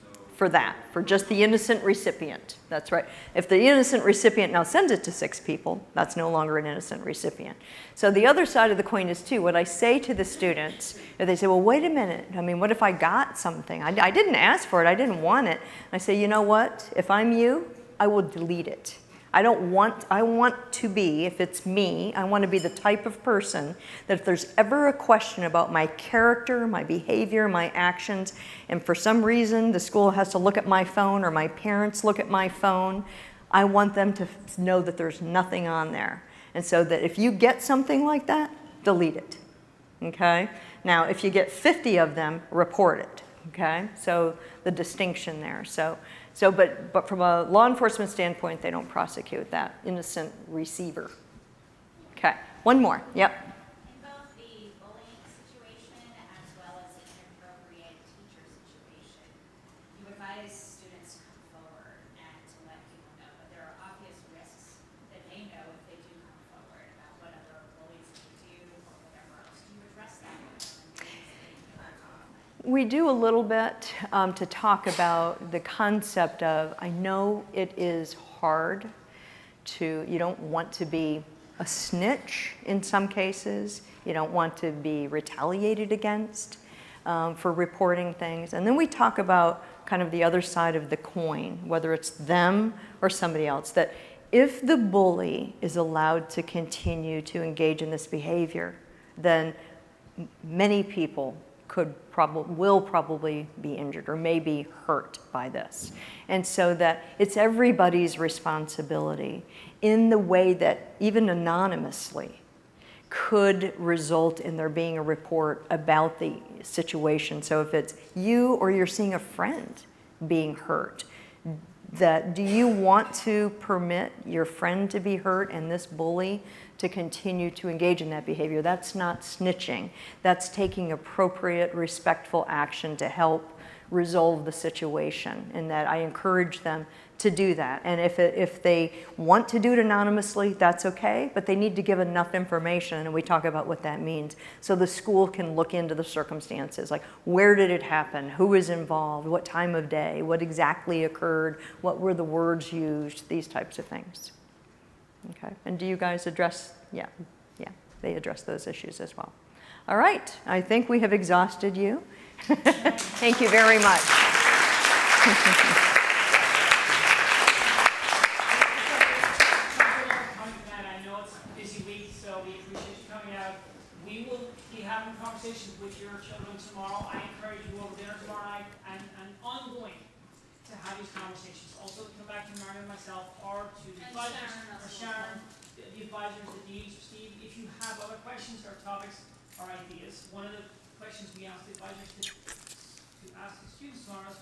Speaker 7: no...
Speaker 2: For that, for just the innocent recipient, that's right. If the innocent recipient now sends it to 6 people, that's no longer an innocent recipient. So the other side of the coin is too, what I say to the students, if they say, well, wait a minute, I mean, what if I got something? I didn't ask for it, I didn't want it. I say, you know what, if I'm you, I will delete it. I want to be, if it's me, I want to be the type of person that if there's ever a question about my character, my behavior, my actions, and for some reason the school has to look at my phone or my parents look at my phone, I want them to know that there's nothing on there. And so that if you get something like that, delete it, okay? Now, if you get 50 of them, report it, okay? So the distinction there. But from a law enforcement standpoint, they don't prosecute that innocent receiver. Okay, one more, yep.
Speaker 16: In both the bullying situation as well as the inappropriate teacher situation, you advise students to come forward and to let people know, but there are obvious risks that they know if they do come forward about what other bullies can do or whatever else. Do you address that?
Speaker 2: We do a little bit to talk about the concept of, I know it is hard to, you don't want to be a snitch in some cases. You don't want to be retaliated against for reporting things. And then we talk about kind of the other side of the coin, whether it's them or somebody else, that if the bully is allowed to continue to engage in this behavior, then many people will probably be injured or may be hurt by this. And so that it's everybody's responsibility in the way that even anonymously could result in there being a report about the situation. So if it's you or you're seeing a friend being hurt, that do you want to permit your friend to be hurt and this bully to continue to engage in that behavior? That's not snitching. That's taking appropriate, respectful action to help resolve the situation, and that I encourage them to do that. And if they want to do it anonymously, that's okay, but they need to give enough information, and we talk about what that means, so the school can look into the circumstances, like where did it happen, who was involved, what time of day, what exactly occurred, what were the words used, these types of things. Okay, and do you guys address, yeah, they address those issues as well. All right, I think we have exhausted you. Thank you very much.
Speaker 13: I know it's a busy week, so we appreciate you coming out. We will be having conversations with your children tomorrow. I encourage you over dinner tomorrow night and ongoing to have these conversations. Also, come back to Mary and myself or to the advisors, or Sharon, the advisors, the deans, or Steve. If you have other questions or topics or ideas, one of the questions we ask the advisors to ask the students tomorrow is,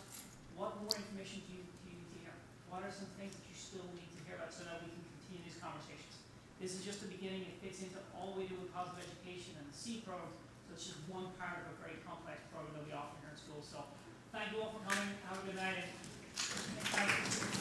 Speaker 13: what more information do you need to hear? What are some things that you still need to hear about so that we can continue these conversations? This is just the beginning. It fits into all we do with positive education and the C program, so it's just one part of a very complex program that we offer here in school. So thank you all for coming. Have a good night. And thank you.